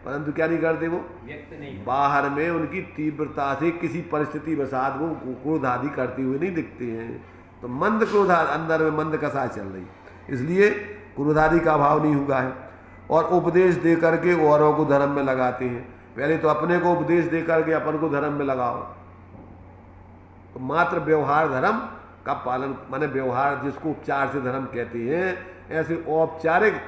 Speaker 1: परंतु क्या नहीं करते, वो
Speaker 2: व्यक्त नहीं, बाहर
Speaker 1: में उनकी तीव्रता से किसी परिस्थिति वसात वो क्रोधादि करते हुए नहीं दिखते हैं। तो मंद क्रोधादि, अंदर में मंद कसाय चल रही, इसलिए क्रोधादि का अभाव नहीं हुआ है। और उपदेश दे करके औरों को धर्म में लगाते हैं। पहले तो अपने को उपदेश दे करके अपन को धर्म में लगाओ। तो मात्र व्यवहार धर्म का पालन, माने व्यवहार जिसको उपचार से धर्म कहते हैं, ऐसे औपचारिक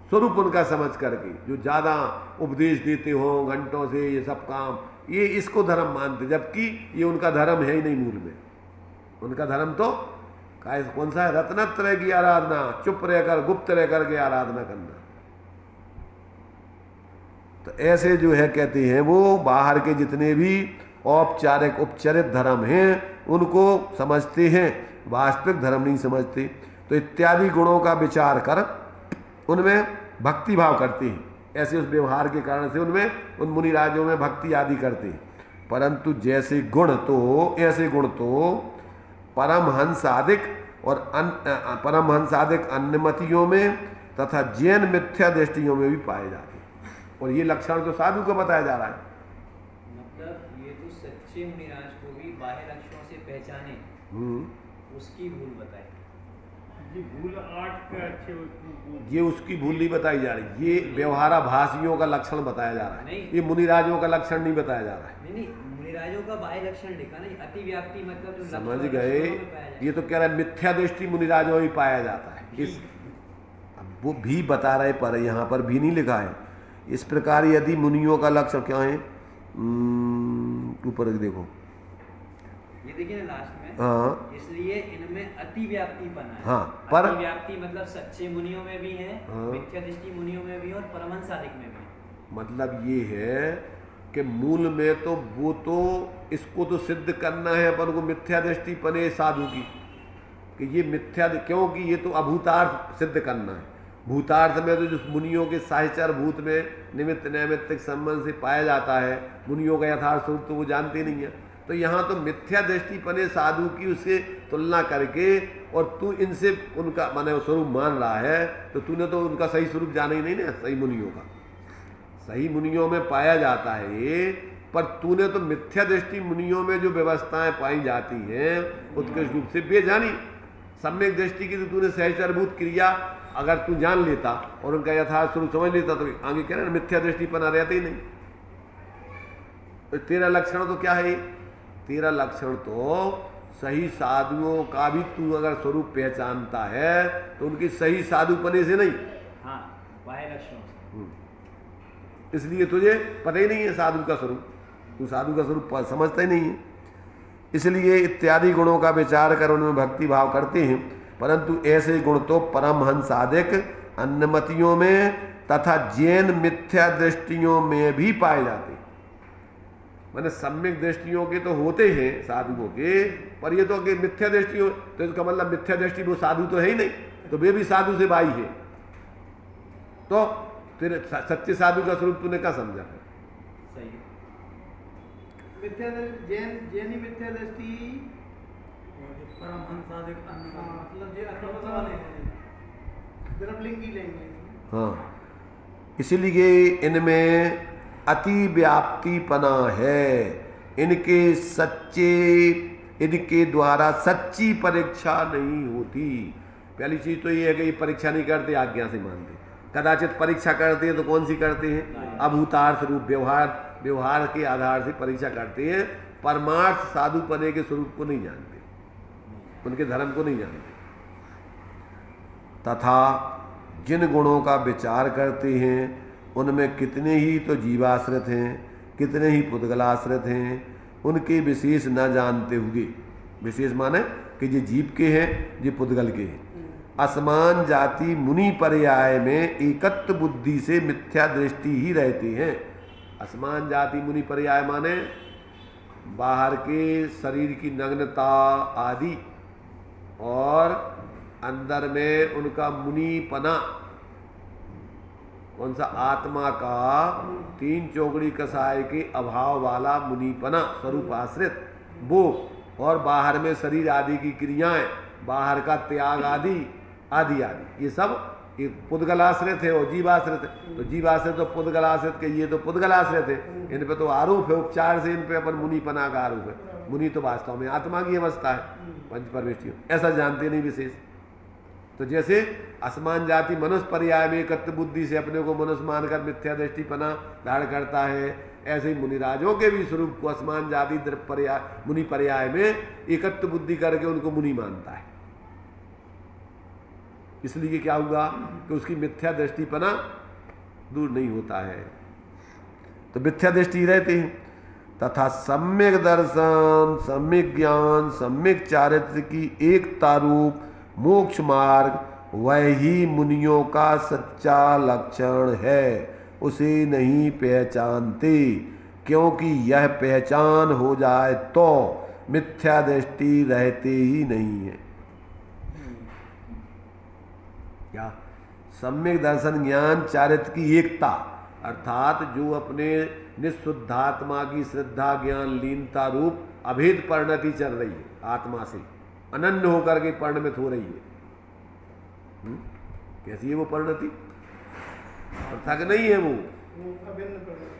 Speaker 1: स्वरूप उनका समझ करके जो ज़्यादा उपदेश देते हो घंटों से ये सब काम, ये इसको धर्म मानते, जबकि ये उनका धर्म है ही नहीं। मूल में उनका धर्म तो कौन सा है? रत्नत्रय की आराधना, चुप रहकर गुप्त रह करके आराधना करना। तो ऐसे जो है कहते हैं वो बाहर के जितने भी औपचारिक उपचरित धर्म हैं उनको समझते हैं, वास्तविक धर्म नहीं समझते। तो इत्यादि गुणों का विचार कर उनमें भक्ति भाव करते हैं, ऐसे उस व्यवहार के कारण से उनमें उन मुनिराजों में भक्ति आदि करते हैं। परंतु जैसे गुण तो ऐसे गुण तो परमहंसादिक और परमहंसादिक अन्यमतियों में तथा जैन मिथ्या दृष्टियों में भी पाए जाते हैं। और ये लक्षण तो साधु को बताया जा रहा है।
Speaker 2: मतलब ये तो सच्चे मुनिराज को भी बाह्य लक्षणों से पहचाने, उसकी भूल बताए।
Speaker 3: ये भूल 8 के अच्छे,
Speaker 1: ये उसकी भूल नहीं बताई जा रही, ये व्यवहाराभासियों का लक्षण बताया जा रहा है, ये मुनिराजों का लक्षण नहीं बताया जा रहा है।
Speaker 2: नहीं, मुनिराजों का बाह्य लक्षण लिखा नहीं, अति व्याप्ति मतलब जो
Speaker 1: समझ गए। ये तो कह रहा है मिथ्या दृष्टि मुनिराजों में पाया जाता है, इस वो भी बता रहे, पर यहाँ पर भी नहीं लिखा है। इस प्रकार यदि मुनियों का लक्षण क्या है, ऊपर देखो,
Speaker 2: ये देखिए ना लास्ट में,
Speaker 1: हाँ
Speaker 2: इसलिए इनमें अति व्याप्तिपना है।
Speaker 1: हाँ, पर
Speaker 2: अति व्याप्ति मतलब सच्चे मुनियों में भी है,
Speaker 1: हाँ।
Speaker 2: मिथ्या दृष्टि मुनियों में भी है और परमहंस साधिक में भी है।
Speaker 1: मतलब ये है कि मूल में तो वो तो इसको तो सिद्ध करना है अपन को मिथ्या दृष्टि पने साधु की, कि ये मिथ्या, क्योंकि ये तो अभूतार्थ सिद्ध करना है। भूतार्थ में तो जो मुनियों के साहिचार भूत में निमित्त नैमित्तिक संबंध से पाया जाता है, मुनियों का यथार्थ स्वरूप तो वो जानते नहीं है। तो यहाँ तो मिथ्या दृष्टि पने साधु की उससे तुलना करके, और तू इनसे उनका माने स्वरूप मान रहा है, तो तूने तो उनका सही स्वरूप जाना ही नहीं ना। सही मुनियों का, सही मुनियों में पाया जाता है ये, पर तूने तो मिथ्या दृष्टि मुनियों में जो व्यवस्थाएं पाई जाती हैं उत्कृष्ट रूप से बेजानी। सम्यक दृष्टि की तो तूने सहचरभूत क्रिया अगर तू जान लेता और उनका यथार्थ स्वरूप समझ लेता तो आगे कह रहे ना मिथ्या दृष्टिपना रहता ही नहीं। तो तेरा लक्षण तो क्या है? तेरा लक्षण तो सही साधुओं का भी तू अगर स्वरूप पहचानता है तो उनकी सही साधुपने से नहीं,
Speaker 2: हाँ, बाह्य लक्षणों से।
Speaker 1: इसलिए तुझे पता ही नहीं है साधु का स्वरूप, तू साधु का स्वरूप समझता ही नहीं है। इसलिए इत्यादि गुणों का विचार कर उनमें भक्ति भाव करते हैं, परंतु ऐसे गुण तो परमहंस साधिक अन्नमतियों में तथा जैन मिथ्या दृष्टियों में भी पाए जाते हैं। मैंने सम्यक दृष्टियों के तो होते हैं साधुओं के, पर ये तो कि मिथ्या दृष्टि हो, तो इसका मतलब मिथ्या दृष्टि वो साधु तो है ही नहीं, तो वे भी साधु से बाई है। तो तेरे सच्चे साधु का स्वरूप तूने क्या समझा?
Speaker 2: सही है।
Speaker 3: मिथ्या दृष्टि जैन ही मिथ्या दृष्टि परमहंस साधिक मतलब जो अर्थवत वाले हैं द्रवलिंगी लेंगे।
Speaker 1: हाँ, इसीलिए इनमें अति व्याप्तिपना है, इनके सच्चे, इनके द्वारा सच्ची परीक्षा नहीं होती। पहली चीज तो ये है कि ये परीक्षा नहीं करते, आज्ञा से मानते। कदाचित परीक्षा करते हैं तो कौन सी करते हैं? अभूतार्थ रूप व्यवहार के आधार से परीक्षा करते हैं, परमार्थ साधुपने के स्वरूप को नहीं जानते, उनके धर्म को नहीं जानते। तथा जिन गुणों का विचार करते हैं उनमें कितने ही तो जीवाश्रित हैं, कितने ही पुद्गलाश्रित हैं, उनके विशेष न जानते हुए, विशेष माने कि ये जीव के हैं, ये पुद्गल के हैं, असमान जाति मुनि पर्याय में एकत्व बुद्धि से मिथ्या दृष्टि ही रहते हैं। असमान जाति मुनि पर्याय माने बाहर के शरीर की नग्नता आदि और अंदर में उनका मुनिपना, कौन सा? आत्मा का तीन चौकड़ी कसाय के अभाव वाला मुनिपना स्वरूप आश्रित वो, और बाहर में शरीर आदि की क्रियाएं, बाहर का त्याग आदि आदि आदि, ये सब पुद्गलाश्रित है और जीवाश्रित है। तो जीवाश्रित और पुद्गलाश्रित के ये तो पुद्गलाश्रित है, इन पे तो आरोप है, उपचार से इन पे अपन मुनिपना का आरोप है। मुनि तो वास्तव में आत्मा की अवस्था है, पंच परमेष्ठियों, ऐसा जानते नहीं विशेष। तो जैसे असमान जाति मनुष्य पर्याय में एकत्व बुद्धि से अपने को मनुष्य मानकर मिथ्या दृष्टिपना धारण करता है, ऐसे ही मुनिराजों के भी स्वरूप को असमान जाति पर्याय मुनि पर्याय में एकत्व बुद्धि करके उनको मुनि मानता है। इसलिए क्या हुआ कि उसकी मिथ्या दृष्टिपना दूर नहीं होता है, तो मिथ्या दृष्टि रहते हैं। तथा सम्यक दर्शन, सम्यक ज्ञान, सम्यक चारित्र की एकता रूप मोक्ष मार्ग वही मुनियों का सच्चा लक्षण है, उसे नहीं पहचानते, क्योंकि यह पहचान हो जाए तो मिथ्या दृष्टि रहते ही नहीं है। क्या? सम्यक दर्शन ज्ञान चारित्र की एकता, अर्थात जो अपने निःशुद्धात्मा की श्रद्धा ज्ञान लीनता रूप अभेद परिणति चल रही है, आत्मा से अनन्य होकर के परिणमित हो रही है। कैसी है वो परिणति? पृथक नहीं है, वो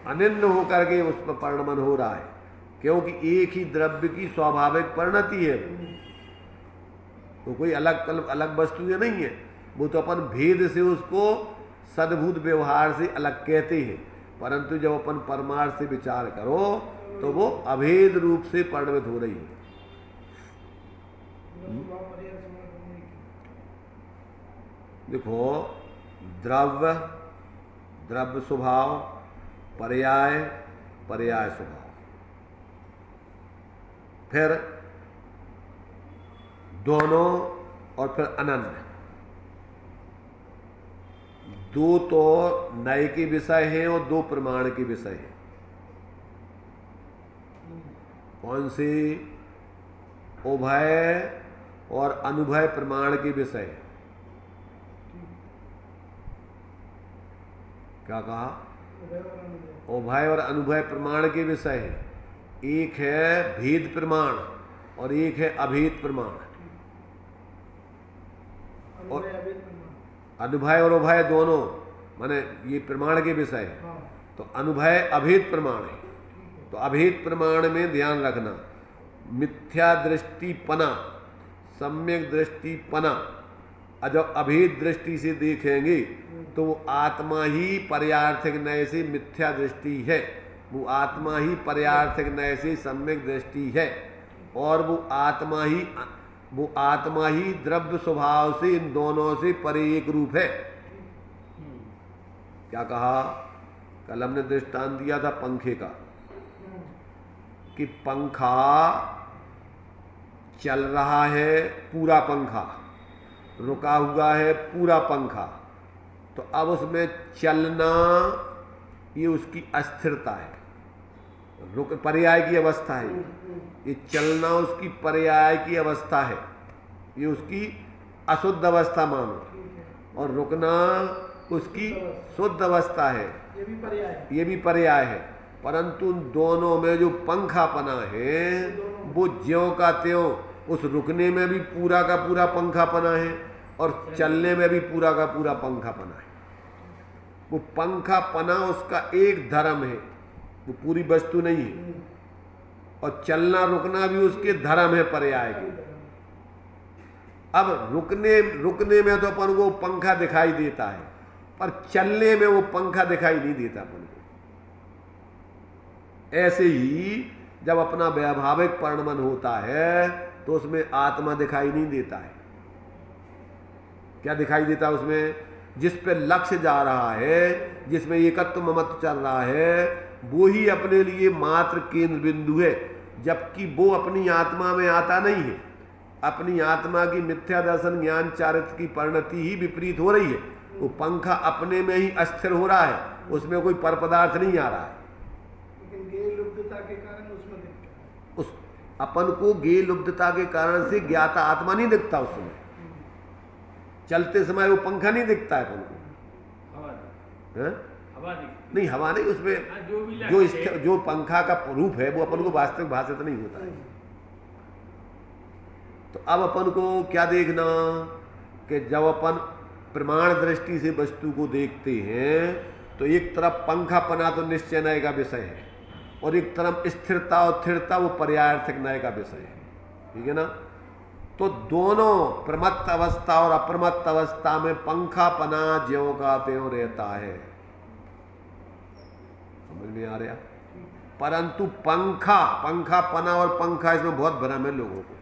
Speaker 1: अनन्य होकर के उस पर परिणमन हो रहा है, क्योंकि एक ही द्रव्य की स्वाभाविक परिणति है, वो कोई अलग वस्तु ये नहीं है। वो तो अपन भेद से उसको सद्भूत व्यवहार से अलग कहते हैं, परंतु जब अपन परमार्थ से विचार करो तो वो अभेद रूप से परिणमित हो रही है। देखो, द्रव्य स्वभाव, पर्याय स्वभाव, फिर दोनों और फिर अनन्य। दो तो नए के विषय हैं और दो प्रमाण के विषय हैं। कौन से? उभय और अनुभय प्रमाण के विषय हैं। क्या कहा? उभय और अनुभय प्रमाण के विषय है। एक है भेद प्रमाण और एक है अभेद प्रमाण। और अनुभय और उभय दोनों माने ये प्रमाण के विषय है। तो अनुभय अभेद प्रमाण है। तो अभेद प्रमाण में ध्यान रखना, मिथ्या दृष्टिपना, सम्यक दृष्टिपना। जब अभेद दृष्टि से देखेंगे तो वो आत्मा ही पर्यार्थिक नय से मिथ्या दृष्टि है, वो आत्मा ही पर्यार्थिक नय से सम्यक दृष्टि है, और वो आत्मा ही द्रव्य स्वभाव से इन दोनों से परे एक रूप है। क्या कहा? कल हमने दृष्टांत दिया था पंखे का, कि पंखा चल रहा है, पूरा पंखा रुका हुआ है, पूरा पंखा। तो अब उसमें चलना ये उसकी अस्थिरता है, रुक पर्याय की अवस्था है। ये चलना उसकी पर्याय की अवस्था है, ये उसकी अशुद्ध अवस्था मानो, और रुकना उसकी शुद्ध अवस्था है, ये भी पर्याय है। परंतु दोनों में जो पंखापना है वो ज्यों का त्यों उस रुकने में भी पूरा का पूरा पंखापना है और चलने में भी पूरा का पूरा पंखापना है। वो पंखापना उसका एक धर्म है, वो पूरी वस्तु नहीं है, और चलना रुकना भी उसके धर्म है, पर्याय के। अब रुकने में तो अपन को पंखा दिखाई देता है, पर चलने में वो पंखा दिखाई नहीं देता अपन को। ऐसे ही जब अपना व्यावहारिक परिणमन होता है तो उसमें आत्मा दिखाई नहीं देता है। क्या दिखाई देता है उसमें? जिस पे लक्ष्य जा रहा है, जिसमें एकत्व ममत्व चल रहा है, वो ही अपने लिए मात्र केंद्र बिंदु है, जबकि वो अपनी आत्मा में आता नहीं है। अपनी आत्मा की मिथ्या दर्शन ज्ञान चारित्र की परिणति ही विपरीत हो रही है। वो पंखा अपने में ही अस्थिर हो रहा है, उसमें कोई पर पदार्थ नहीं आ रहा है।
Speaker 3: के कारण उसमें दिखता है।
Speaker 1: उस अपन को गे लुब्धता के कारण से ज्ञाता आत्मा नहीं दिखता उस समय। चलते समय वो पंखा नहीं दिखता है अपन को। हवा नहीं, हवा नहीं, उसमें जो पंखा का रूप है वो अपन को वास्तविक भाषित नहीं होता है। तो अब अपन को क्या देखना कि जब अपन प्रमाण दृष्टि से वस्तु को देखते हैं तो एक तरफ पंखापना तो निश्चय नय का विषय है, और एक तरफ स्थिरता और स्थिरता वो पर्यायार्थिक नय का विषय है। ठीक है ना? तो दोनों प्रमत्त अवस्था और अप्रमत्त अवस्था में पंखापना ज्यों का त्यों रहता है। समझ में आ रहा? परंतु पंखापना और पंखा, इसमें बहुत भ्रम है लोगों को।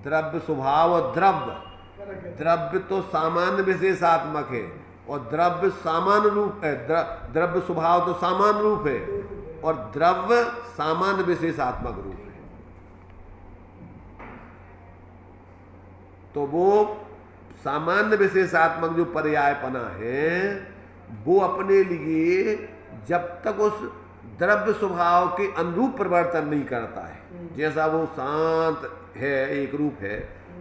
Speaker 1: द्रव्य स्वभाव और द्रव्य तो सामान्य विशेषात्मक है, और द्रव्य सामान्य रूप है। द्रव्य स्वभाव तो सामान्य रूप है, और द्रव्य सामान्य विशेषात्मक रूप है। तो वो सामान्य विशेषात्मक जो पर्यायपना है वो अपने लिए जब तक उस द्रव्य स्वभाव के अनुरूप परिवर्तन नहीं करता है, जैसा वो शांत है, एक रूप है,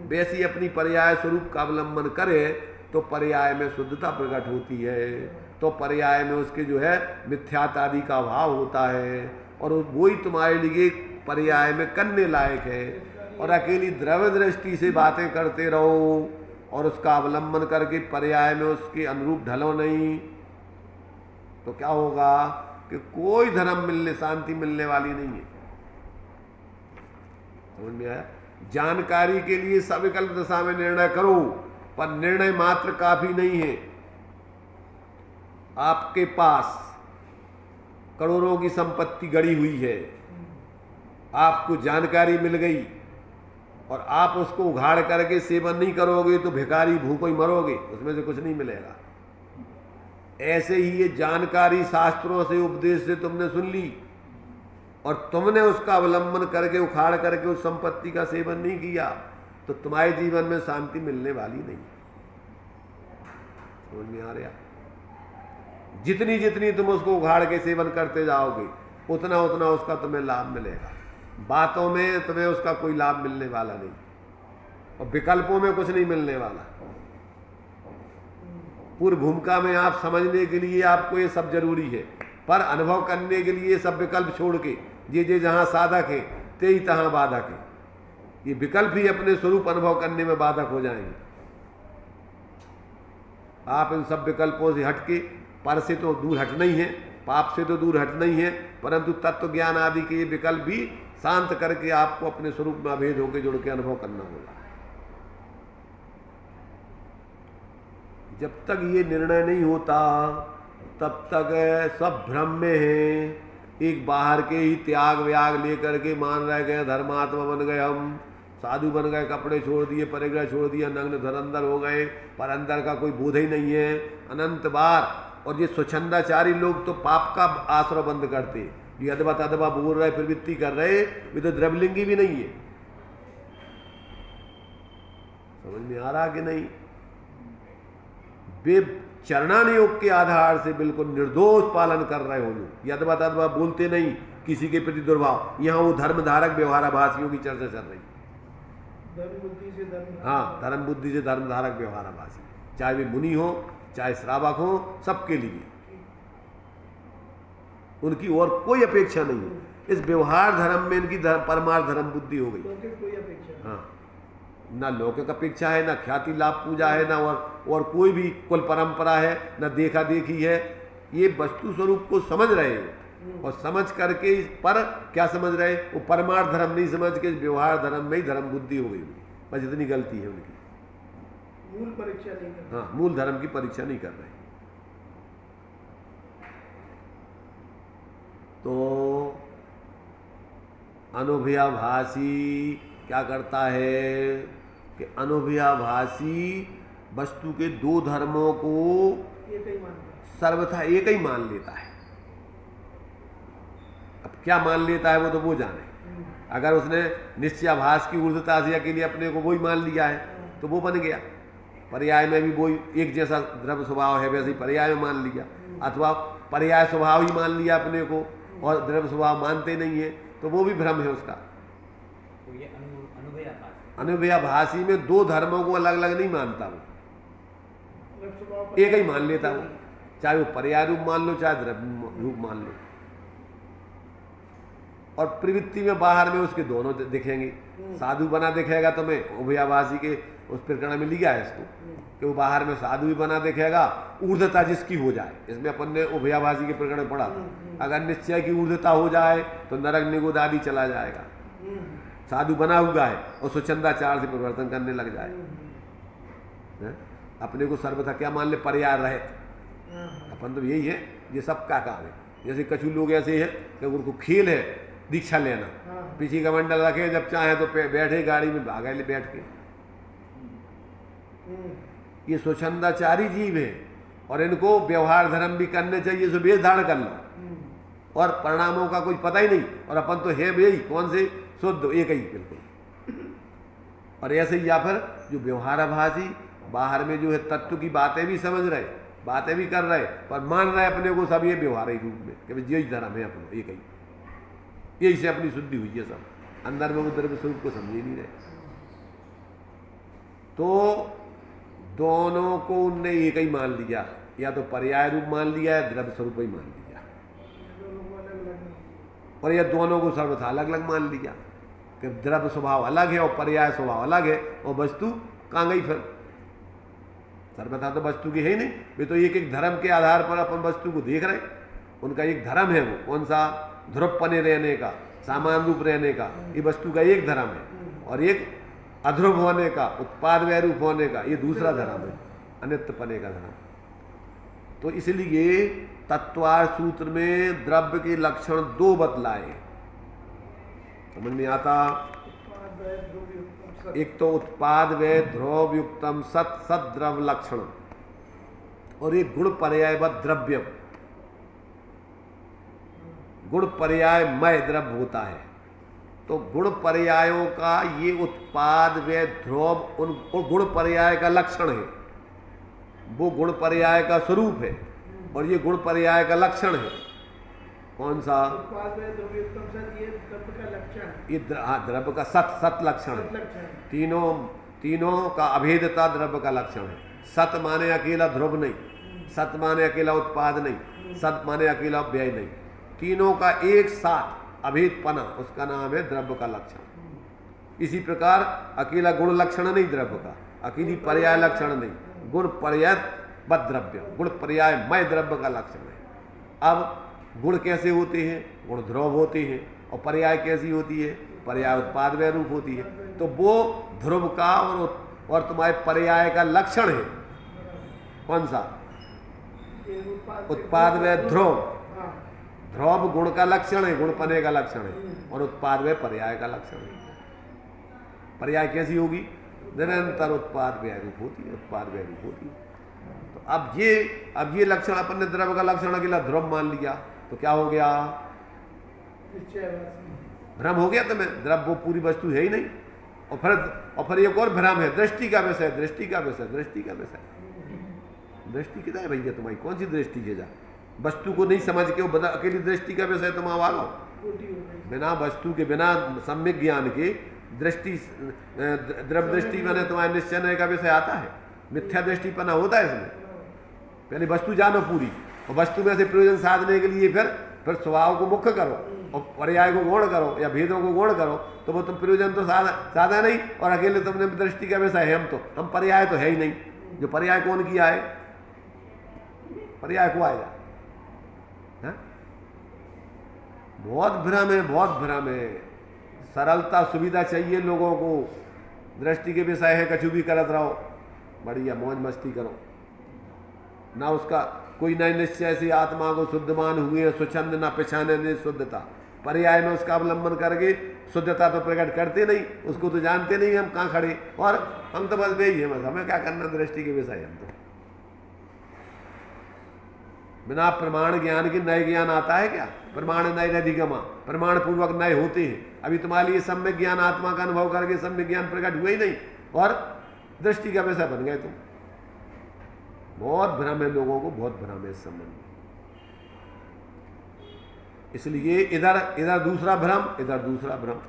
Speaker 1: वैसी अपनी पर्याय स्वरूप का अवलंबन करे तो पर्याय में शुद्धता प्रकट होती है। तो पर्याय में उसके जो है मिथ्यात्व आदि का अभाव होता है, और वही तुम्हारे लिए पर्याय में करने लायक है। और अकेली द्रव्य दृष्टि से बातें करते रहो और उसका अवलंबन करके पर्याय में उसके अनुरूप ढलो नहीं, तो क्या होगा कि कोई धर्म शांति मिलने वाली नहीं है। समझ में आया? जानकारी के लिए सविकल्प दशा में निर्णय करो, पर निर्णय मात्र काफी नहीं है। आपके पास करोड़ों की संपत्ति गड़ी हुई है, आपको जानकारी मिल गई और आप उसको उघाड़ करके सेवन नहीं करोगे तो भिखारी भूखों ही मरोगे, उसमें से कुछ नहीं मिलेगा। ऐसे ही ये जानकारी शास्त्रों से उपदेश से तुमने सुन ली, और तुमने उसका अवलंबन करके उखाड़ करके उस संपत्ति का सेवन नहीं किया तो तुम्हारे जीवन में शांति मिलने वाली नहीं। समझ में आ रहा? जितनी जितनी तुम उसको उखाड़ के सेवन करते जाओगे उतना उतना उसका तुम्हें लाभ मिलेगा। बातों में तुम्हें उसका कोई लाभ मिलने वाला नहीं और विकल्पों में कुछ नहीं मिलने वाला। पूर्व भूमिका में आप समझने के लिए आपको ये सब जरूरी है, पर अनुभव करने के लिए सब विकल्प छोड़ के जे जहां साधक है ते ही तहां बाधक है। ये विकल्प ही अपने स्वरूप अनुभव करने में बाधक हो जाएंगे। आप इन सब विकल्पों से हटके पर से तो दूर हटना ही है, पाप से तो दूर हटना ही है, परंतु तत्व ज्ञान आदि के ये विकल्प भी शांत करके आपको अपने स्वरूप में अभेद होकर जुड़ के अनुभव करना होगा। जब तक ये निर्णय नहीं होता तब तक सब भ्रम में है। एक बाहर के ही त्याग व्याग लेकर के मान रह गए धर्मात्मा बन गए, हम साधु बन गए, कपड़े छोड़ दिए, परिग्रह छोड़ दिया, नग्न धुरंधर हो गए, पर अंदर का कोई बोध ही नहीं है अनंत बार। और ये स्वच्छंदाचारी लोग तो पाप का आश्रय बंद करते, ये अदबा तदबा बोल रहे प्रवृत्ति कर रहे, ये तो द्रव्यलिंगी भी नहीं है। समझ में आ रहा कि नहीं? वे चरणानुयोग के आधार से बिल्कुल निर्दोष पालन कर रहे हो, यदवा तदवा बोलते नहीं, किसी के प्रति दुर्भाव। यहाँ वो धर्म धारक व्यवहाराभासियों की चर्चा चल रही।
Speaker 3: धर्म बुद्धि से धर्म,
Speaker 1: हाँ, धर्म बुद्धि से धर्म धारक व्यवहाराभासी, चाहे वे मुनि हो चाहे श्रावक हो, सबके लिए उनकी और कोई अपेक्षा नहीं है। इस व्यवहार धर्म में इनकी परमार्थ धर्म बुद्धि हो गई।
Speaker 3: कोई अपेक्षा,
Speaker 1: हाँ, ना लौकिक अपेक्षा है, ना ख्याति लाभ पूजा है, ना और कोई भी कुल परंपरा है, ना देखा देखी है। ये वस्तु स्वरूप को समझ रहे हैं और समझ करके इस पर क्या समझ रहे, वो परमार्थ धर्म नहीं समझ के व्यवहार धर्म में ही धर्म बुद्धि हो गई उनकी। बस इतनी गलती है उनकी।
Speaker 3: मूल परीक्षा नहीं कर,
Speaker 1: हाँ, मूल धर्म की परीक्षा नहीं कर रहे। तो अनुभयाभासी क्या करता है कि अनुभयाभासी वस्तु के दो धर्मों को
Speaker 3: एक ही मानता है,
Speaker 1: सर्वथा एक ही मान लेता है। अब क्या मान लेता है वो तो वो जाने। अगर उसने निश्चयाभास की ऊर्ध्वता से के लिए अपने को वही मान लिया है तो वो बन गया। पर्याय में भी वही एक जैसा द्रव्य स्वभाव है वैसे ही पर्याय में मान लिया, अथवा पर्याय स्वभाव ही मान लिया अपने को और द्रव्य स्वभाव मानते नहीं है तो वो भी भ्रम है उसका।
Speaker 2: तो ये
Speaker 1: अनुभयाभासी में दो धर्मों को अलग अलग नहीं मानता वो,
Speaker 3: जब स्वभाव
Speaker 1: एक ही मान लेता वो, चाहे वो पर्याय रूप मान लो चाहे द्रव्य रूप मान लो। और प्रवृत्ति में बाहर में उसके दोनों दिखेंगे। साधु बना दिखेगा तुम्हें, उभयाभासी के उस प्रकरण में लिया है इसको कि वो बाहर में साधु भी बना दिखेगा, ऊर्ध्वता जिसकी हो जाए। इसमें अपन ने उभयाभासी के प्रकरण में पढ़ा था, अगर निश्चय की ऊर्ध्वता हो जाए तो नरक निगोद आदि चला जाएगा। साधु बना हुआ है और स्वच्छंदाचार से परिवर्तन करने लग जाए, अपने को सर्वथा क्या मान ले, पर्याय रहे। अपन तो यही है, ये सबका काम है। जैसे कछु लोग ऐसे हैं कि उनको खेल है दीक्षा लेना, पीछे का मंडल रखे, जब चाहे तो बैठे गाड़ी में भागा ले बैठ के। ये स्वच्छंदाचारी जीव है और इनको व्यवहार धर्म भी करने चाहिए, सो वेश धारण कर लो और परिणामों का कुछ पता ही नहीं। और अपन तो है यही कौन से शुद्ध एक ही बिल्कुल। और ऐसे ही या फिर जो व्यवहाराभासी बाहर में जो है तत्व की बातें भी समझ रहे, बातें भी कर रहे, पर मान रहे अपने को सब ये व्यवहारिक रूप में कि यही धर्म है अपना, एक ही, यही से अपनी शुद्धि हुई है। सब अंदर में वो द्रव्य स्वरूप को समझ नहीं रहे। तो दोनों को उनने एक ही मान लिया, या तो पर्याय रूप मान लिया है, द्रव्य स्वरूप ही मान लिया, और यह दोनों को सर्वथा अलग अलग मान लिया कि द्रव्य स्वभाव अलग है और पर्याय स्वभाव अलग है, और वस्तु कहाँ गई फिर? सर्वथा तो वस्तु की है ही नहीं। वे तो एक एक धर्म के आधार पर अपन वस्तु को देख रहे। उनका एक धर्म है, वो कौन सा? ध्रुवपने रहने का, सामान रूप रहने का, ये वस्तु का एक धर्म है। और एक अध्रुव होने का, उत्पाद वय रूप होने का, ये दूसरा धर्म है, अनित्यपने का धर्म। तो इसलिए तत्वार सूत्र में द्रव्य के लक्षण दो बतलाए, समझ में आता? एक तो उत्पाद वय ध्रुव युक्तम सत सत द्रव्य लक्षण, और एक गुण पर्यायवत द्रव्य। गुण पर्याय मय द्रव्य होता है। तो गुण पर्यायों का ये उत्पाद व ध्रुव उन गुण पर्याय का लक्षण है, वो गुण पर्याय का स्वरूप है और ये गुण पर्याय का लक्षण है। कौन सा?
Speaker 3: उत्पाद में द्रव्योत्तम सत, ये द्रव्य का लक्षण है।
Speaker 1: ये द्रव्य का सत लक्षण
Speaker 3: सत
Speaker 1: है।
Speaker 3: लक्षण है।
Speaker 1: तीनों का अभेदता द्रव्य का लक्षण है। सत माने अकेला ध्रुव नहीं, सत माने अकेला उत्पाद नहीं, सत माने अकेला व्यय नहीं, तीनों का एक साथ अभेदपना, उसका नाम है द्रव्य का लक्षण। इसी प्रकार अकेला गुण लक्षण नहीं द्रव्य का, अकेली पर्याय लक्षण नहीं, गुण पर्याय बद द्रव्य, गुण पर्याय मय द्रव्य का लक्षण है। अब गुण कैसे होते हैं? गुण ध्रुव होते हैं। और पर्याय कैसी होती है? पर्याय उत्पाद व रूप होती है। तो वो ध्रुव का और तुम्हारे पर्याय का लक्षण है। कौन सा?
Speaker 3: ये
Speaker 1: उत्पाद व ध्रुव।
Speaker 3: हाँ।
Speaker 1: ध्रुव गुण का लक्षण है, गुणपने का लक्षण है, और उत्पाद व पर्याय का लक्षण है। पर्याय कैसी होगी? निरंतर उत्पाद व रूप होती है, उत्पाद व रूप होती है। तो अब ये लक्षण अपन ने द्रव्य का लक्षण अकेला ध्रुव मान लिया, तो क्या हो गया? भ्रम हो गया तुम्हें, द्रव्य वो पूरी वस्तु है ही नहीं। और फिर एक और भ्रम है, दृष्टि का विषय, दृष्टि का विषय, दृष्टि का विषय। दृष्टि कितना है भैया तुम्हारी? कौन सी दृष्टि है? जा वस्तु को नहीं समझ के वो अकेली दृष्टि का विषय तुम आवालो। बिना वस्तु के, बिना सम्यक ज्ञान के दृष्टि, द्रव्य दृष्टि मैंने तुम्हारे निश्चय का विषय आता है। मिथ्या दृष्टिपना होता है इसमें। पहले वस्तु जानो पूरी, और वस्तु में से प्रयोजन साधने के लिए फिर स्वभाव को मुख्य करो और पर्याय को गौण करो या भेदों को गौण करो, तो वो तुम प्रयोजन तो साधा नहीं, और अकेले तुमने दृष्टि का विषय है। हम पर्याय तो है ही नहीं। जो पर्याय कौन किया है? पर्याय को आएगा। बहुत भ्रम है, बहुत भ्रम है। सरलता सुविधा चाहिए लोगों को। दृष्टि के विषय है, कछु भी करत रहो, बढ़िया मौज मस्ती करो ना। उसका कोई नए निश्चय से आत्मा को शुद्ध मान हुए, स्वच्छंद ना पिछाने ने शुद्धता। पर्याय में उसका अवलंबन करके शुद्धता तो प्रकट करते नहीं, उसको तो जानते नहीं हम कहाँ खड़े, और हम तो बस वही है, बस हमें क्या करना दृष्टि के विषय। हम तो बिना प्रमाण ज्ञान के नए ज्ञान आता है क्या? प्रमाण नए अधिगमा, प्रमाण पूर्वक नए होते हैं। अभी तुम्हारे लिए सम्यक ज्ञान आत्मा का अनुभव करके सम्यक ज्ञान प्रकट हुए ही नहीं, और दृष्टि का विषय बन गए तुम। बहुत भ्रम है लोगों को, बहुत भ्रम है इस संबंध में। इसलिए इधर दूसरा भ्रम, इधर दूसरा भ्रम।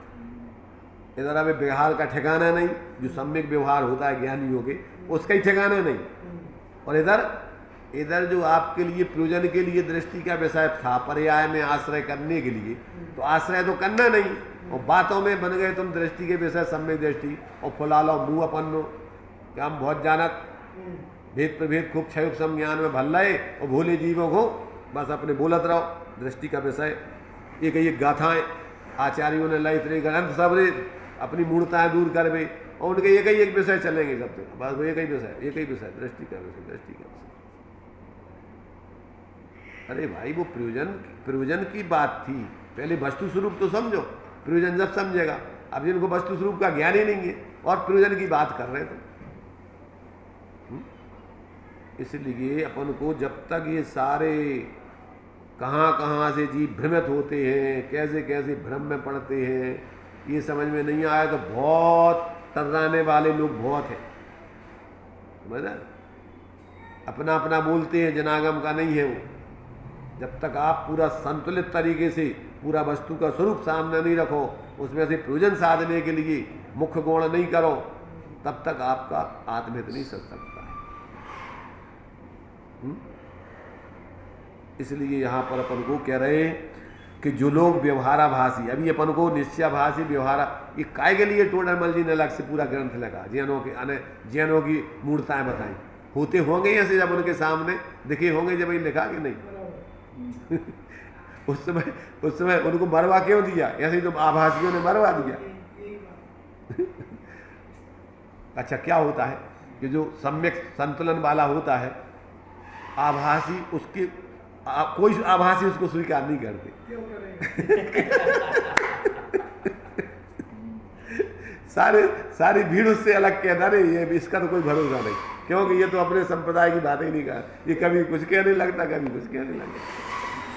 Speaker 1: इधर अभी व्यवहार का ठिकाना नहीं, जो सम्यक व्यवहार होता है ज्ञानियों के, उसका ही ठिकाना नहीं। और इधर जो आपके लिए प्रयोजन के लिए दृष्टि का विषय था, पर्याय में आश्रय करने के लिए, तो आश्रय तो करना नहीं, और बातों में बन गए तुम दृष्टि के विषय सम्यक दृष्टि, और फुला लो मुँह अपन क्या हम बहुत जानत, भेद प्रभेद खूब क्षय उपशम ज्ञान में भल रहे, और भोले जीवों को बस अपने बोलत रहो दृष्टि का विषय। एक गाथाएं आचार्यों ने लाई, इतने ग्रंथ सब अपनी मूर्ताएं दूर करवे, और उनके एक विषय चलेंगे सब तक, बस वो एक ही विषय दृष्टि का विषय, दृष्टि का विषय। अरे भाई वो प्रयोजन की बात थी, पहले वस्तु स्वरूप तो समझो, प्रयोजन जब समझेगा। अब जिनको वस्तु स्वरूप का ज्ञान ही नहीं है और प्रयोजन की बात कर रहे थे। इसलिए अपन को जब तक ये सारे कहाँ से जीव भ्रमित होते हैं, कैसे कैसे भ्रम में पड़ते हैं, ये समझ में नहीं आया तो बहुत टर्राने वाले लोग बहुत हैं। समझा? अपना अपना बोलते हैं, जनागम का नहीं है वो। जब तक आप पूरा संतुलित तरीके से पूरा वस्तु का स्वरूप सामने नहीं रखो, उसमें से प्रयोजन साधने के लिए मुख्य गुण नहीं करो, तब तक आपका आत्महित नहीं सच सकता है। इसलिए यहाँ पर अपन को कह रहे हैं कि जो लोग व्यवहाराभासी, अभी अपन को निश्चयाभासी व्यवहारा, ये काय के लिए टोडरमल जी ने अलग से पूरा ग्रंथ लगा, जैनों की मूर्ताएं बताई। होते होंगे ऐसे जब उनके सामने दिखे होंगे, जब ये लिखा कि नहीं उस समय उनको मरवा क्यों दिया? ऐसे ही तो आभासियों ने मरवा दिया। अच्छा, क्या होता है कि जो सम्यक संतुलन वाला होता है, आभासी उसकी कोई आभासी उसको स्वीकार नहीं करते।
Speaker 3: क्यों करेंगे?
Speaker 1: सारी भीड़ उससे अलग कहना नहीं, ये इसका तो कोई भरोसा नहीं, क्योंकि ये तो अपने संप्रदाय की बात ही नहीं कर, ये कभी कुछ कहने लगता, कभी कुछ कहने लगता।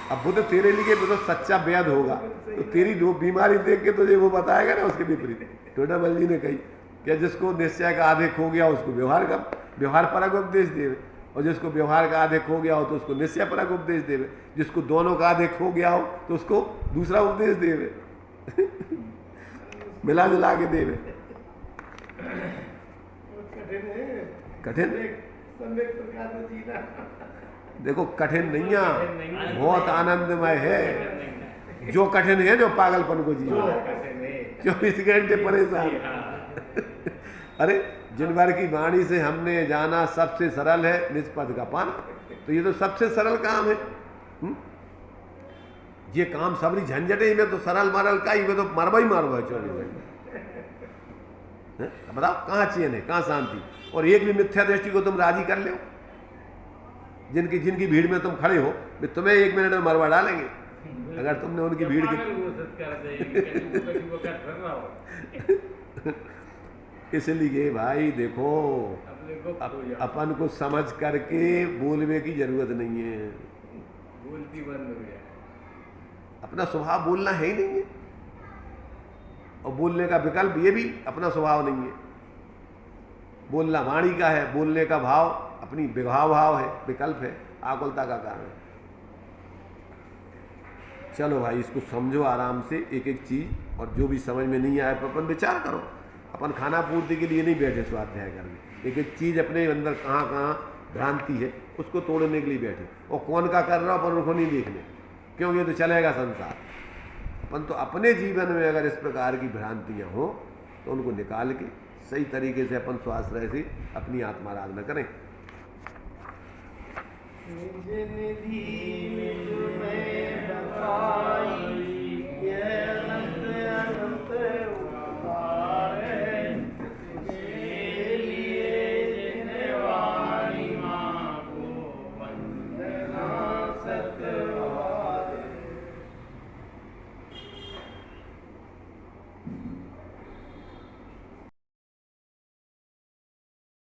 Speaker 1: अब बुद्ध तेरे लिए वो तो सच्चा वैद होगा, तो तेरी जो बीमारी देख के तुझे वो बताएगा ना उसके विपरीत। टोडामल जी ने कही कि जिसको निश्चय का आधे खो गया उसको व्यवहार परक उपदेश देवे, और जिसको व्यवहार का आधे खो गया हो तो उसको निश्चय परक उपदेश देवे, जिसको दोनों का आधे खो गया हो तो उसको दूसरा उपदेश देवे मिला जुला के देवे। कठिन देखो, कठिन नहीं है, बहुत आनंदमय है। जो कठिन है जो पागलपन को जीवा 24 घंटे परेशान। अरे जिन भर की वाणी से हमने जाना सबसे सरल है निष्पद का पाना, तो ये तो सबसे सरल काम है। ये काम सबरी झंझटे में तो सरल मरल का ही में तो मरवा ही 24 घंटे। बताओ कहाँ चैन है, कहाँ शांति? और एक भी मिथ्या दृष्टि को तुम राजी कर लो, जिनकी भीड़ में तुम खड़े हो, वे तुम्हें 1 मिनट में मरवा डालेंगे अगर तुमने उनकी भीड़ की। इसलिए भाई देखो, अपन को समझ करके बोलने की जरूरत नहीं है।
Speaker 4: बोलती बंद हो गया,
Speaker 1: अपना स्वभाव बोलना है ही नहीं है, और बोलने का विकल्प ये भी अपना स्वभाव नहीं है। बोलना वाणी का है, बोलने का भाव अपनी भाव है, विकल्प है, आकुलता का कारण है। चलो भाई इसको समझो आराम से एक एक चीज, और जो भी समझ में नहीं आए पर अपन विचार करो। अपन खाना पूर्ति के लिए नहीं बैठे स्वाध्याय करने, एक एक चीज अपने अंदर कहाँ कहाँ भ्रांति है उसको तोड़ने के लिए बैठे। और कौन का कर रहा अपन उनको नहीं देखने, क्यों? ये तो चलेगा संसार। अपन तो अपने जीवन में अगर इस प्रकार की भ्रांतियाँ हो तो उनको निकाल के सही तरीके से अपन स्वाश्रय से अपनी आत्माराधना करें।
Speaker 3: निज निधि में तुम्हें बताई